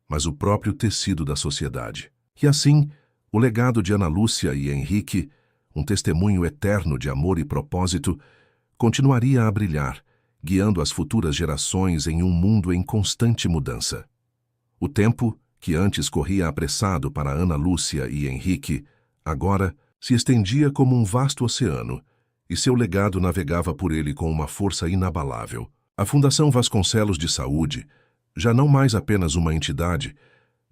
[SPEAKER 1] mas o próprio tecido da sociedade. E assim, o legado de Ana Lúcia e Henrique, um testemunho eterno de amor e propósito, continuaria a brilhar, guiando as futuras gerações em um mundo em constante mudança. O tempo, que antes corria apressado para Ana Lúcia e Henrique, agora se estendia como um vasto oceano, e seu legado navegava por ele com uma força inabalável. A Fundação Vasconcelos de Saúde, já não mais apenas uma entidade,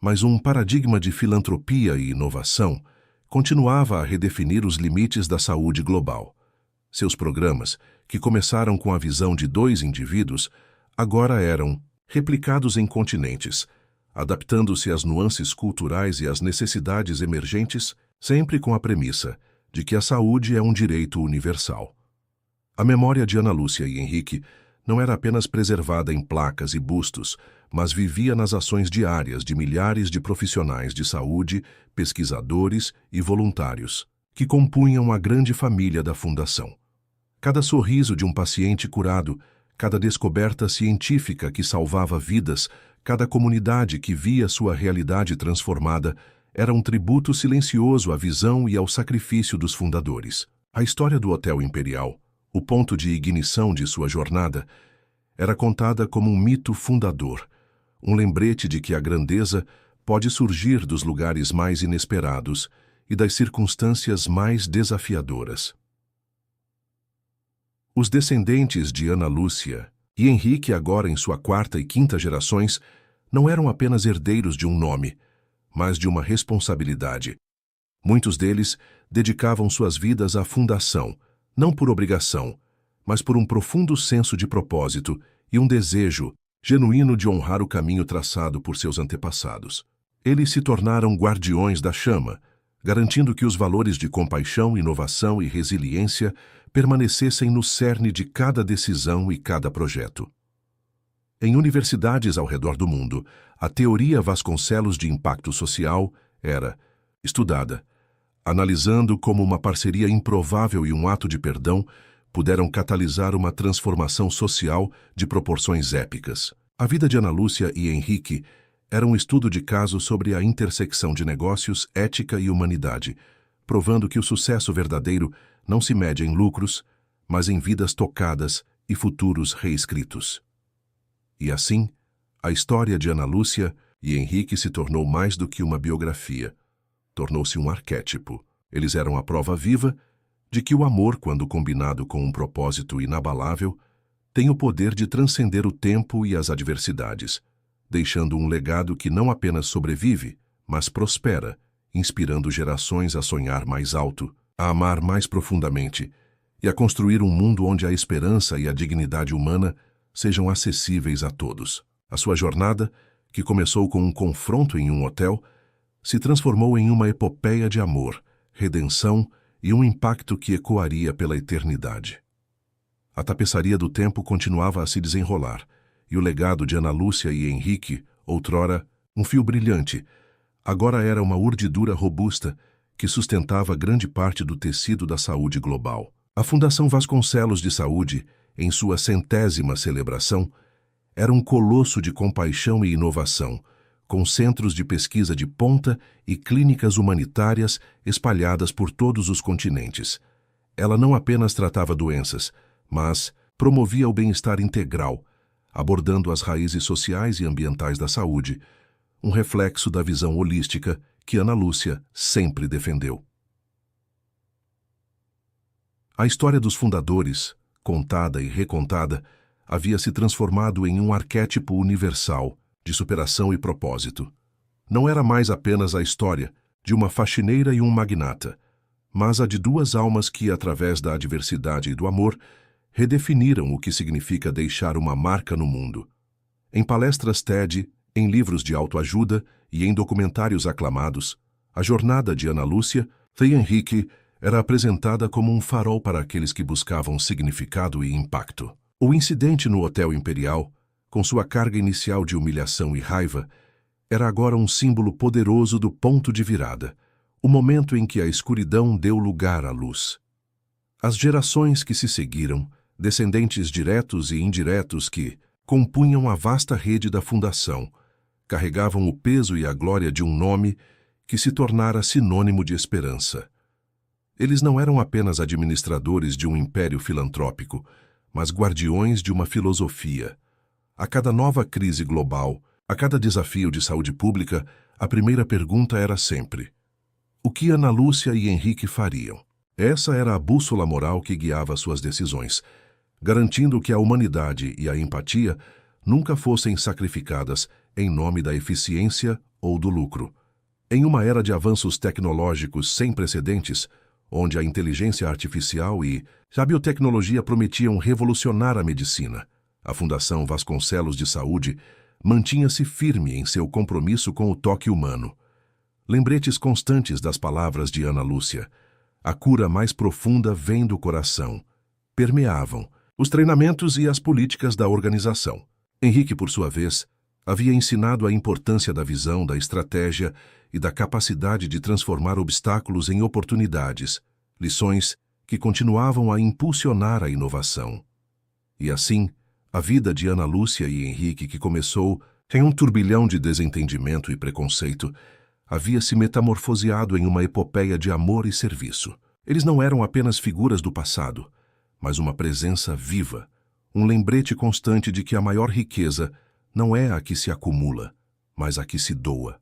[SPEAKER 1] mas um paradigma de filantropia e inovação, continuava a redefinir os limites da saúde global. Seus programas, que começaram com a visão de 2 indivíduos, agora eram replicados em continentes, adaptando-se às nuances culturais e às necessidades emergentes, sempre com a premissa de que a saúde é um direito universal. A memória de Ana Lúcia e Henrique não era apenas preservada em placas e bustos, mas vivia nas ações diárias de milhares de profissionais de saúde, pesquisadores e voluntários, que compunham a grande família da Fundação. Cada sorriso de um paciente curado, cada descoberta científica que salvava vidas, cada comunidade que via sua realidade transformada, era um tributo silencioso à visão e ao sacrifício dos fundadores. A história do Hotel Imperial, o ponto de ignição de sua jornada, Era contada como um mito fundador, um lembrete de que a grandeza pode surgir dos lugares mais inesperados e das circunstâncias mais desafiadoras. Os descendentes de Ana Lúcia e Henrique, agora em sua quarta e quinta gerações, não eram apenas herdeiros de um nome, mas de uma responsabilidade. Muitos deles dedicavam suas vidas à fundação, não por obrigação, mas por um profundo senso de propósito e um desejo genuíno de honrar o caminho traçado por seus antepassados. Eles se tornaram guardiões da chama, garantindo que os valores de compaixão, inovação e resiliência permanecessem no cerne de cada decisão e cada projeto. Em universidades ao redor do mundo, a teoria Vasconcelos de impacto social era estudada, analisando como uma parceria improvável e um ato de perdão puderam catalisar uma transformação social de proporções épicas. A vida de Ana Lúcia e Henrique era um estudo de caso sobre a intersecção de negócios, ética e humanidade, provando que o sucesso verdadeiro não se mede em lucros, mas em vidas tocadas e futuros reescritos. E assim, a história de Ana Lúcia e Henrique se tornou mais do que uma biografia. Tornou-se um arquétipo. Eles eram a prova viva de que o amor, quando combinado com um propósito inabalável, tem o poder de transcender o tempo e as adversidades, deixando um legado que não apenas sobrevive, mas prospera, inspirando gerações a sonhar mais alto, a amar mais profundamente e a construir um mundo onde a esperança e a dignidade humana sejam acessíveis a todos. A sua jornada, que começou com um confronto em um hotel, se transformou em uma epopeia de amor, redenção e um impacto que ecoaria pela eternidade. A tapeçaria do tempo continuava a se desenrolar, e o legado de Ana Lúcia e Henrique, outrora um fio brilhante, agora era uma urdidura robusta que sustentava grande parte do tecido da saúde global. A Fundação Vasconcelos de Saúde, em sua 100ª celebração, era um colosso de compaixão e inovação, com centros de pesquisa de ponta e clínicas humanitárias espalhadas por todos os continentes. Ela não apenas tratava doenças, mas promovia o bem-estar integral, abordando as raízes sociais e ambientais da saúde, um reflexo da visão holística que Ana Lúcia sempre defendeu. A história dos fundadores, contada e recontada, havia se transformado em um arquétipo universal de superação e propósito. Não era mais apenas a história de uma faxineira e um magnata, mas a de duas almas que, através da adversidade e do amor, redefiniram o que significa deixar uma marca no mundo. Em palestras TED, em livros de autoajuda e em documentários aclamados, a jornada de Ana Lúcia e Henrique era apresentada como um farol para aqueles que buscavam significado e impacto. O incidente no Hotel Imperial, com sua carga inicial de humilhação e raiva, era agora um símbolo poderoso do ponto de virada, o momento em que a escuridão deu lugar à luz. As gerações que se seguiram, descendentes diretos e indiretos que compunham a vasta rede da Fundação, carregavam o peso e a glória de um nome que se tornara sinônimo de esperança. Eles não eram apenas administradores de um império filantrópico, mas guardiões de uma filosofia. A cada nova crise global, a cada desafio de saúde pública, a primeira pergunta era sempre: o que Ana Lúcia e Henrique fariam? Essa era a bússola moral que guiava suas decisões, garantindo que a humanidade e a empatia nunca fossem sacrificadas em nome da eficiência ou do lucro. Em uma era de avanços tecnológicos sem precedentes, onde a inteligência artificial e a biotecnologia prometiam revolucionar a medicina, a Fundação Vasconcelos de Saúde mantinha-se firme em seu compromisso com o toque humano. Lembretes constantes das palavras de Ana Lúcia: a cura mais profunda vem do coração, permeavam os treinamentos e as políticas da organização. Henrique, por sua vez, havia ensinado a importância da visão, da estratégia e da capacidade de transformar obstáculos em oportunidades, lições que continuavam a impulsionar a inovação. E assim, a vida de Ana Lúcia e Henrique, que começou em um turbilhão de desentendimento e preconceito, havia se metamorfoseado em uma epopeia de amor e serviço. Eles não eram apenas figuras do passado, mas uma presença viva, um lembrete constante de que a maior riqueza não é a que se acumula, mas a que se doa.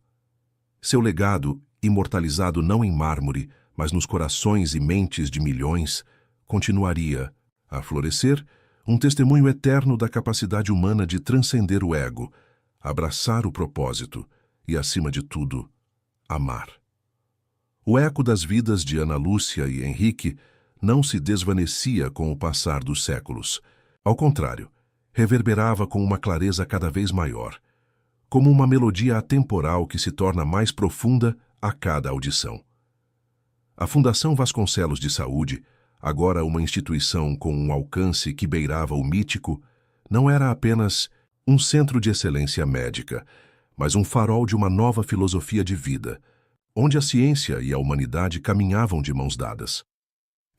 [SPEAKER 1] Seu legado, imortalizado não em mármore, mas nos corações e mentes de milhões, continuaria a florescer, um testemunho eterno da capacidade humana de transcender o ego, abraçar o propósito e, acima de tudo, amar. O eco das vidas de Ana Lúcia e Henrique não se desvanecia com o passar dos séculos. Ao contrário, reverberava com uma clareza cada vez maior, como uma melodia atemporal que se torna mais profunda a cada audição. A Fundação Vasconcelos de Saúde, agora uma instituição com um alcance que beirava o mítico, não era apenas um centro de excelência médica, mas um farol de uma nova filosofia de vida, onde a ciência e a humanidade caminhavam de mãos dadas.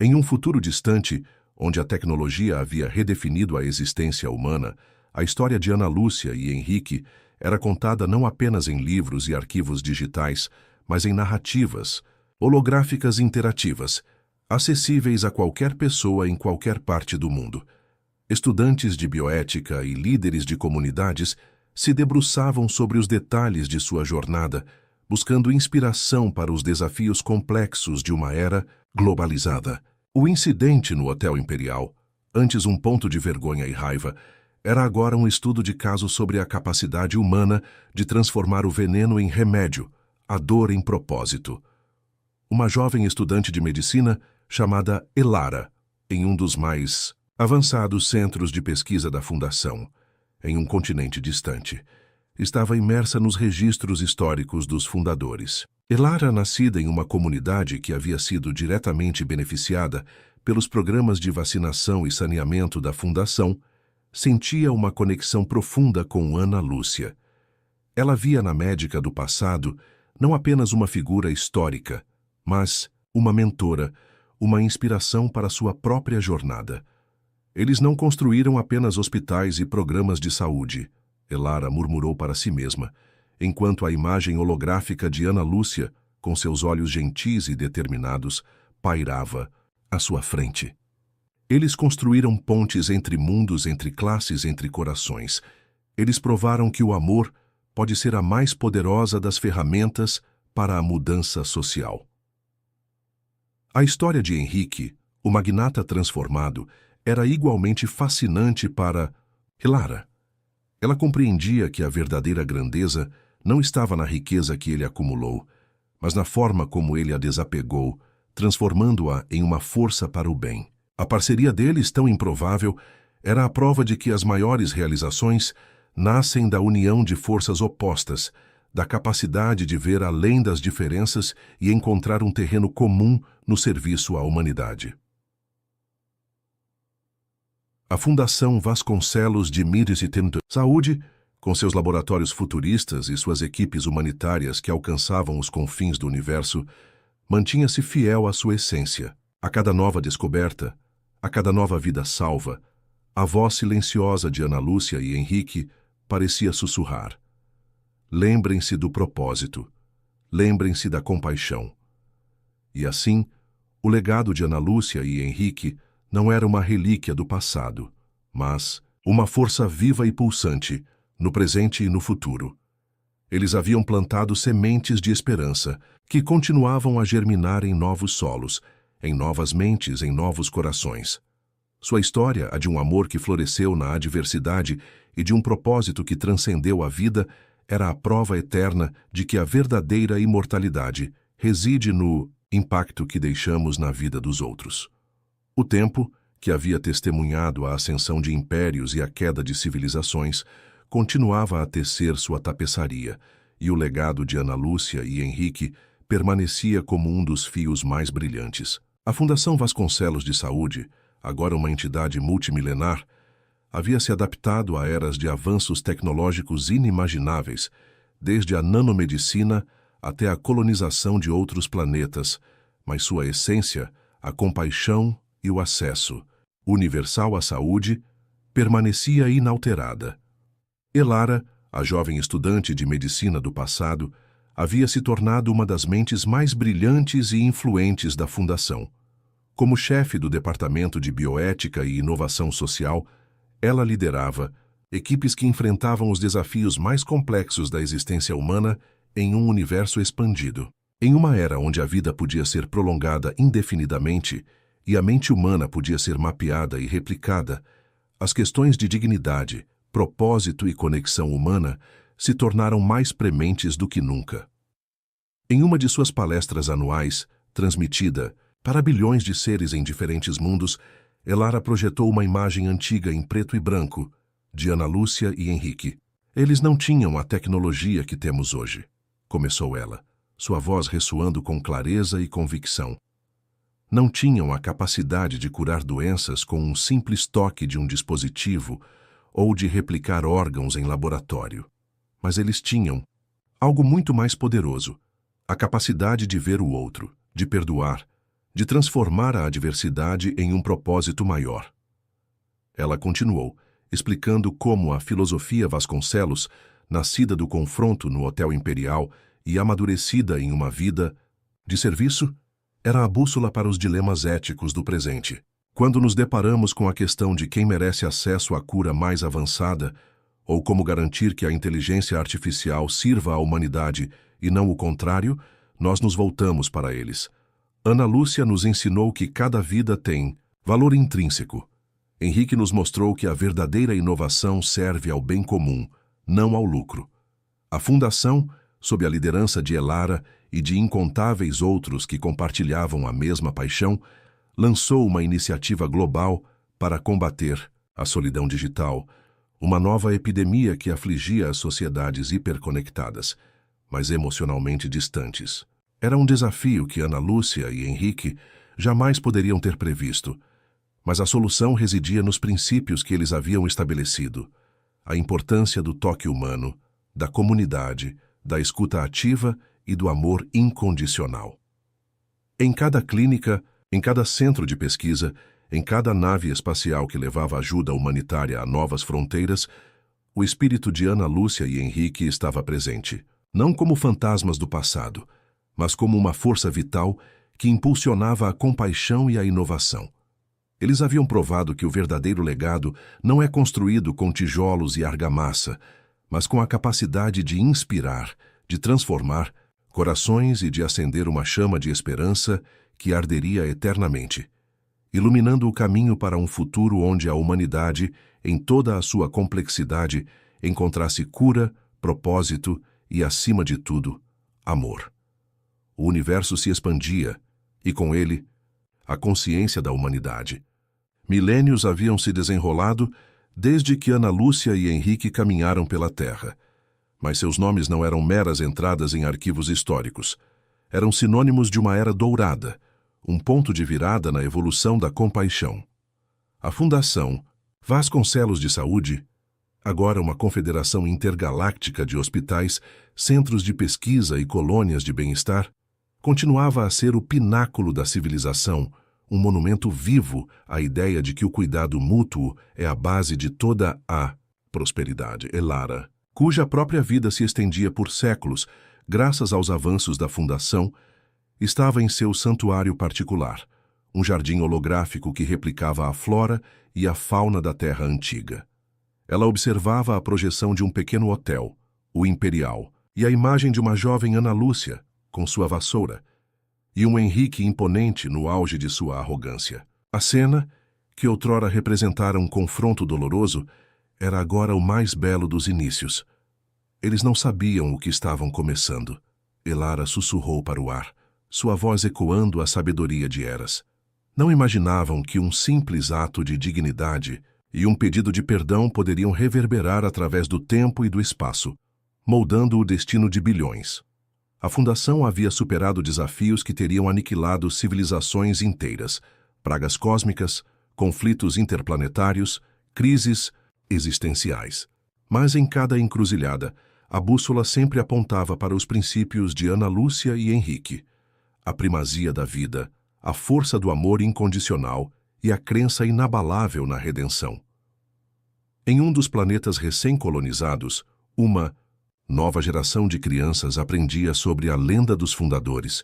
[SPEAKER 1] Em um futuro distante, onde a tecnologia havia redefinido a existência humana, a história de Ana Lúcia e Henrique era contada não apenas em livros e arquivos digitais, mas em narrativas, holográficas interativas, acessíveis a qualquer pessoa em qualquer parte do mundo. Estudantes de bioética e líderes de comunidades se debruçavam sobre os detalhes de sua jornada, buscando inspiração para os desafios complexos de uma era globalizada. O incidente no Hotel Imperial, antes um ponto de vergonha e raiva, era agora um estudo de caso sobre a capacidade humana de transformar o veneno em remédio, a dor em propósito. Uma jovem estudante de medicina chamada Elara, em um dos mais avançados centros de pesquisa da Fundação, em um continente distante, estava imersa nos registros históricos dos fundadores. Elara, nascida em uma comunidade que havia sido diretamente beneficiada pelos programas de vacinação e saneamento da Fundação, sentia uma conexão profunda com Ana Lúcia. Ela via na médica do passado não apenas uma figura histórica, mas uma mentora, uma inspiração para sua própria jornada. Eles não construíram apenas hospitais e programas de saúde, Elara murmurou para si mesma, enquanto a imagem holográfica de Ana Lúcia, com seus olhos gentis e determinados, pairava à sua frente. Eles construíram pontes entre mundos, entre classes, entre corações. Eles provaram que o amor pode ser a mais poderosa das ferramentas para a mudança social. A história de Henrique, o magnata transformado, era igualmente fascinante para Elara. Ela compreendia que a verdadeira grandeza não estava na riqueza que ele acumulou, mas na forma como ele a desapegou, transformando-a em uma força para o bem. A parceria deles, tão improvável, era a prova de que as maiores realizações nascem da união de forças opostas, da capacidade de ver além das diferenças e encontrar um terreno comum no serviço à humanidade. A Fundação Vasconcelos de Saúde, com seus laboratórios futuristas e suas equipes humanitárias que alcançavam os confins do universo, mantinha-se fiel à sua essência. A cada nova descoberta, a cada nova vida salva, a voz silenciosa de Ana Lúcia e Henrique parecia sussurrar. Lembrem-se do propósito, lembrem-se da compaixão. E assim, o legado de Ana Lúcia e Henrique não era uma relíquia do passado, mas uma força viva e pulsante, no presente e no futuro. Eles haviam plantado sementes de esperança, que continuavam a germinar em novos solos, em novas mentes, em novos corações. Sua história, a de um amor que floresceu na adversidade e de um propósito que transcendeu a vida, era a prova eterna de que a verdadeira imortalidade reside no impacto que deixamos na vida dos outros. O tempo, que havia testemunhado a ascensão de impérios e a queda de civilizações, continuava a tecer sua tapeçaria, e o legado de Ana Lúcia e Henrique permanecia como um dos fios mais brilhantes. A Fundação Vasconcelos de Saúde, agora uma entidade multimilenar, havia se adaptado a eras de avanços tecnológicos inimagináveis, desde a nanomedicina até a colonização de outros planetas, mas sua essência, a compaixão e o acesso universal à saúde, permanecia inalterada. Elara, a jovem estudante de medicina do passado, havia se tornado uma das mentes mais brilhantes e influentes da Fundação. Como chefe do Departamento de Bioética e Inovação Social, Ela liderava equipes que enfrentavam os desafios mais complexos da existência humana em um universo expandido. Em uma era onde a vida podia ser prolongada indefinidamente e a mente humana podia ser mapeada e replicada, as questões de dignidade, propósito e conexão humana se tornaram mais prementes do que nunca. Em uma de suas palestras anuais, transmitida para bilhões de seres em diferentes mundos, Elara projetou uma imagem antiga em preto e branco de Ana Lúcia e Henrique. Eles não tinham a tecnologia que temos hoje, começou ela, sua voz ressoando com clareza e convicção. Não tinham a capacidade de curar doenças com um simples toque de um dispositivo ou de replicar órgãos em laboratório. Mas eles tinham algo muito mais poderoso, a capacidade de ver o outro, de perdoar, de transformar a adversidade em um propósito maior. Ela continuou, explicando como a filosofia Vasconcelos, nascida do confronto no Hotel Imperial e amadurecida em uma vida de serviço, era a bússola para os dilemas éticos do presente. Quando nos deparamos com a questão de quem merece acesso à cura mais avançada, ou como garantir que a inteligência artificial sirva à humanidade e não o contrário, nós nos voltamos para eles. Ana Lúcia nos ensinou que cada vida tem valor intrínseco. Henrique nos mostrou que a verdadeira inovação serve ao bem comum, não ao lucro. A Fundação, sob a liderança de Elara e de incontáveis outros que compartilhavam a mesma paixão, lançou uma iniciativa global para combater a solidão digital, uma nova epidemia que afligia as sociedades hiperconectadas, mas emocionalmente distantes. Era um desafio que Ana Lúcia e Henrique jamais poderiam ter previsto, mas a solução residia nos princípios que eles haviam estabelecido: a importância do toque humano, da comunidade, da escuta ativa e do amor incondicional. Em cada clínica, em cada centro de pesquisa, em cada nave espacial que levava ajuda humanitária a novas fronteiras, o espírito de Ana Lúcia e Henrique estava presente, não como fantasmas do passado, mas como uma força vital que impulsionava a compaixão e a inovação. Eles haviam provado que o verdadeiro legado não é construído com tijolos e argamassa, mas com a capacidade de inspirar, de transformar corações e de acender uma chama de esperança que arderia eternamente, iluminando o caminho para um futuro onde a humanidade, em toda a sua complexidade, encontrasse cura, propósito e, acima de tudo, amor. O universo se expandia, e com ele, a consciência da humanidade. Milênios haviam se desenrolado desde que Ana Lúcia e Henrique caminharam pela Terra, mas seus nomes não eram meras entradas em arquivos históricos. Eram sinônimos de uma era dourada, um ponto de virada na evolução da compaixão. A Fundação Vasconcelos de Saúde, agora uma confederação intergaláctica de hospitais, centros de pesquisa e colônias de bem-estar, continuava a ser o pináculo da civilização, um monumento vivo à ideia de que o cuidado mútuo é a base de toda a prosperidade. Elara, cuja própria vida se estendia por séculos, graças aos avanços da Fundação, estava em seu santuário particular, um jardim holográfico que replicava a flora e a fauna da Terra antiga. Ela observava a projeção de um pequeno hotel, o Imperial, e a imagem de uma jovem Ana Lúcia, com sua vassoura, e um Henrique imponente no auge de sua arrogância. A cena, que outrora representara um confronto doloroso, era agora o mais belo dos inícios. Eles não sabiam o que estavam começando. Elara sussurrou para o ar, sua voz ecoando a sabedoria de Eras. Não imaginavam que um simples ato de dignidade e um pedido de perdão poderiam reverberar através do tempo e do espaço, moldando o destino de bilhões. A Fundação havia superado desafios que teriam aniquilado civilizações inteiras, pragas cósmicas, conflitos interplanetários, crises existenciais. Mas em cada encruzilhada, a bússola sempre apontava para os princípios de Ana Lúcia e Henrique: a primazia da vida, a força do amor incondicional e a crença inabalável na redenção. Em um dos planetas recém-colonizados, uma nova geração de crianças aprendia sobre a lenda dos fundadores.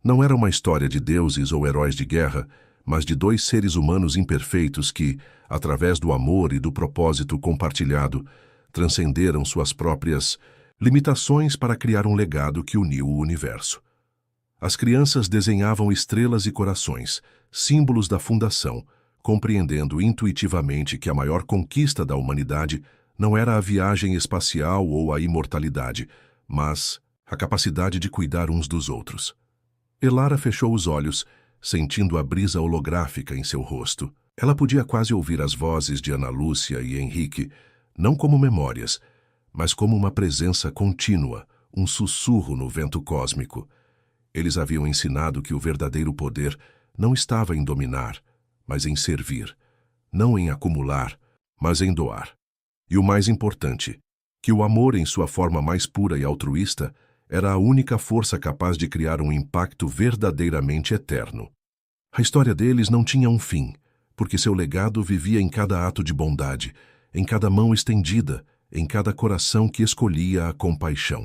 [SPEAKER 1] Não era uma história de deuses ou heróis de guerra, mas de dois seres humanos imperfeitos que, através do amor e do propósito compartilhado, transcenderam suas próprias limitações para criar um legado que uniu o universo. As crianças desenhavam estrelas e corações, símbolos da fundação, compreendendo intuitivamente que a maior conquista da humanidade não era a viagem espacial ou a imortalidade, mas a capacidade de cuidar uns dos outros. Elara fechou os olhos, sentindo a brisa holográfica em seu rosto. Ela podia quase ouvir as vozes de Ana Lúcia e Henrique, não como memórias, mas como uma presença contínua, um sussurro no vento cósmico. Eles haviam ensinado que o verdadeiro poder não estava em dominar, mas em servir, não em acumular, mas em doar. E o mais importante, que o amor em sua forma mais pura e altruísta era a única força capaz de criar um impacto verdadeiramente eterno. A história deles não tinha um fim, porque seu legado vivia em cada ato de bondade, em cada mão estendida, em cada coração que escolhia a compaixão.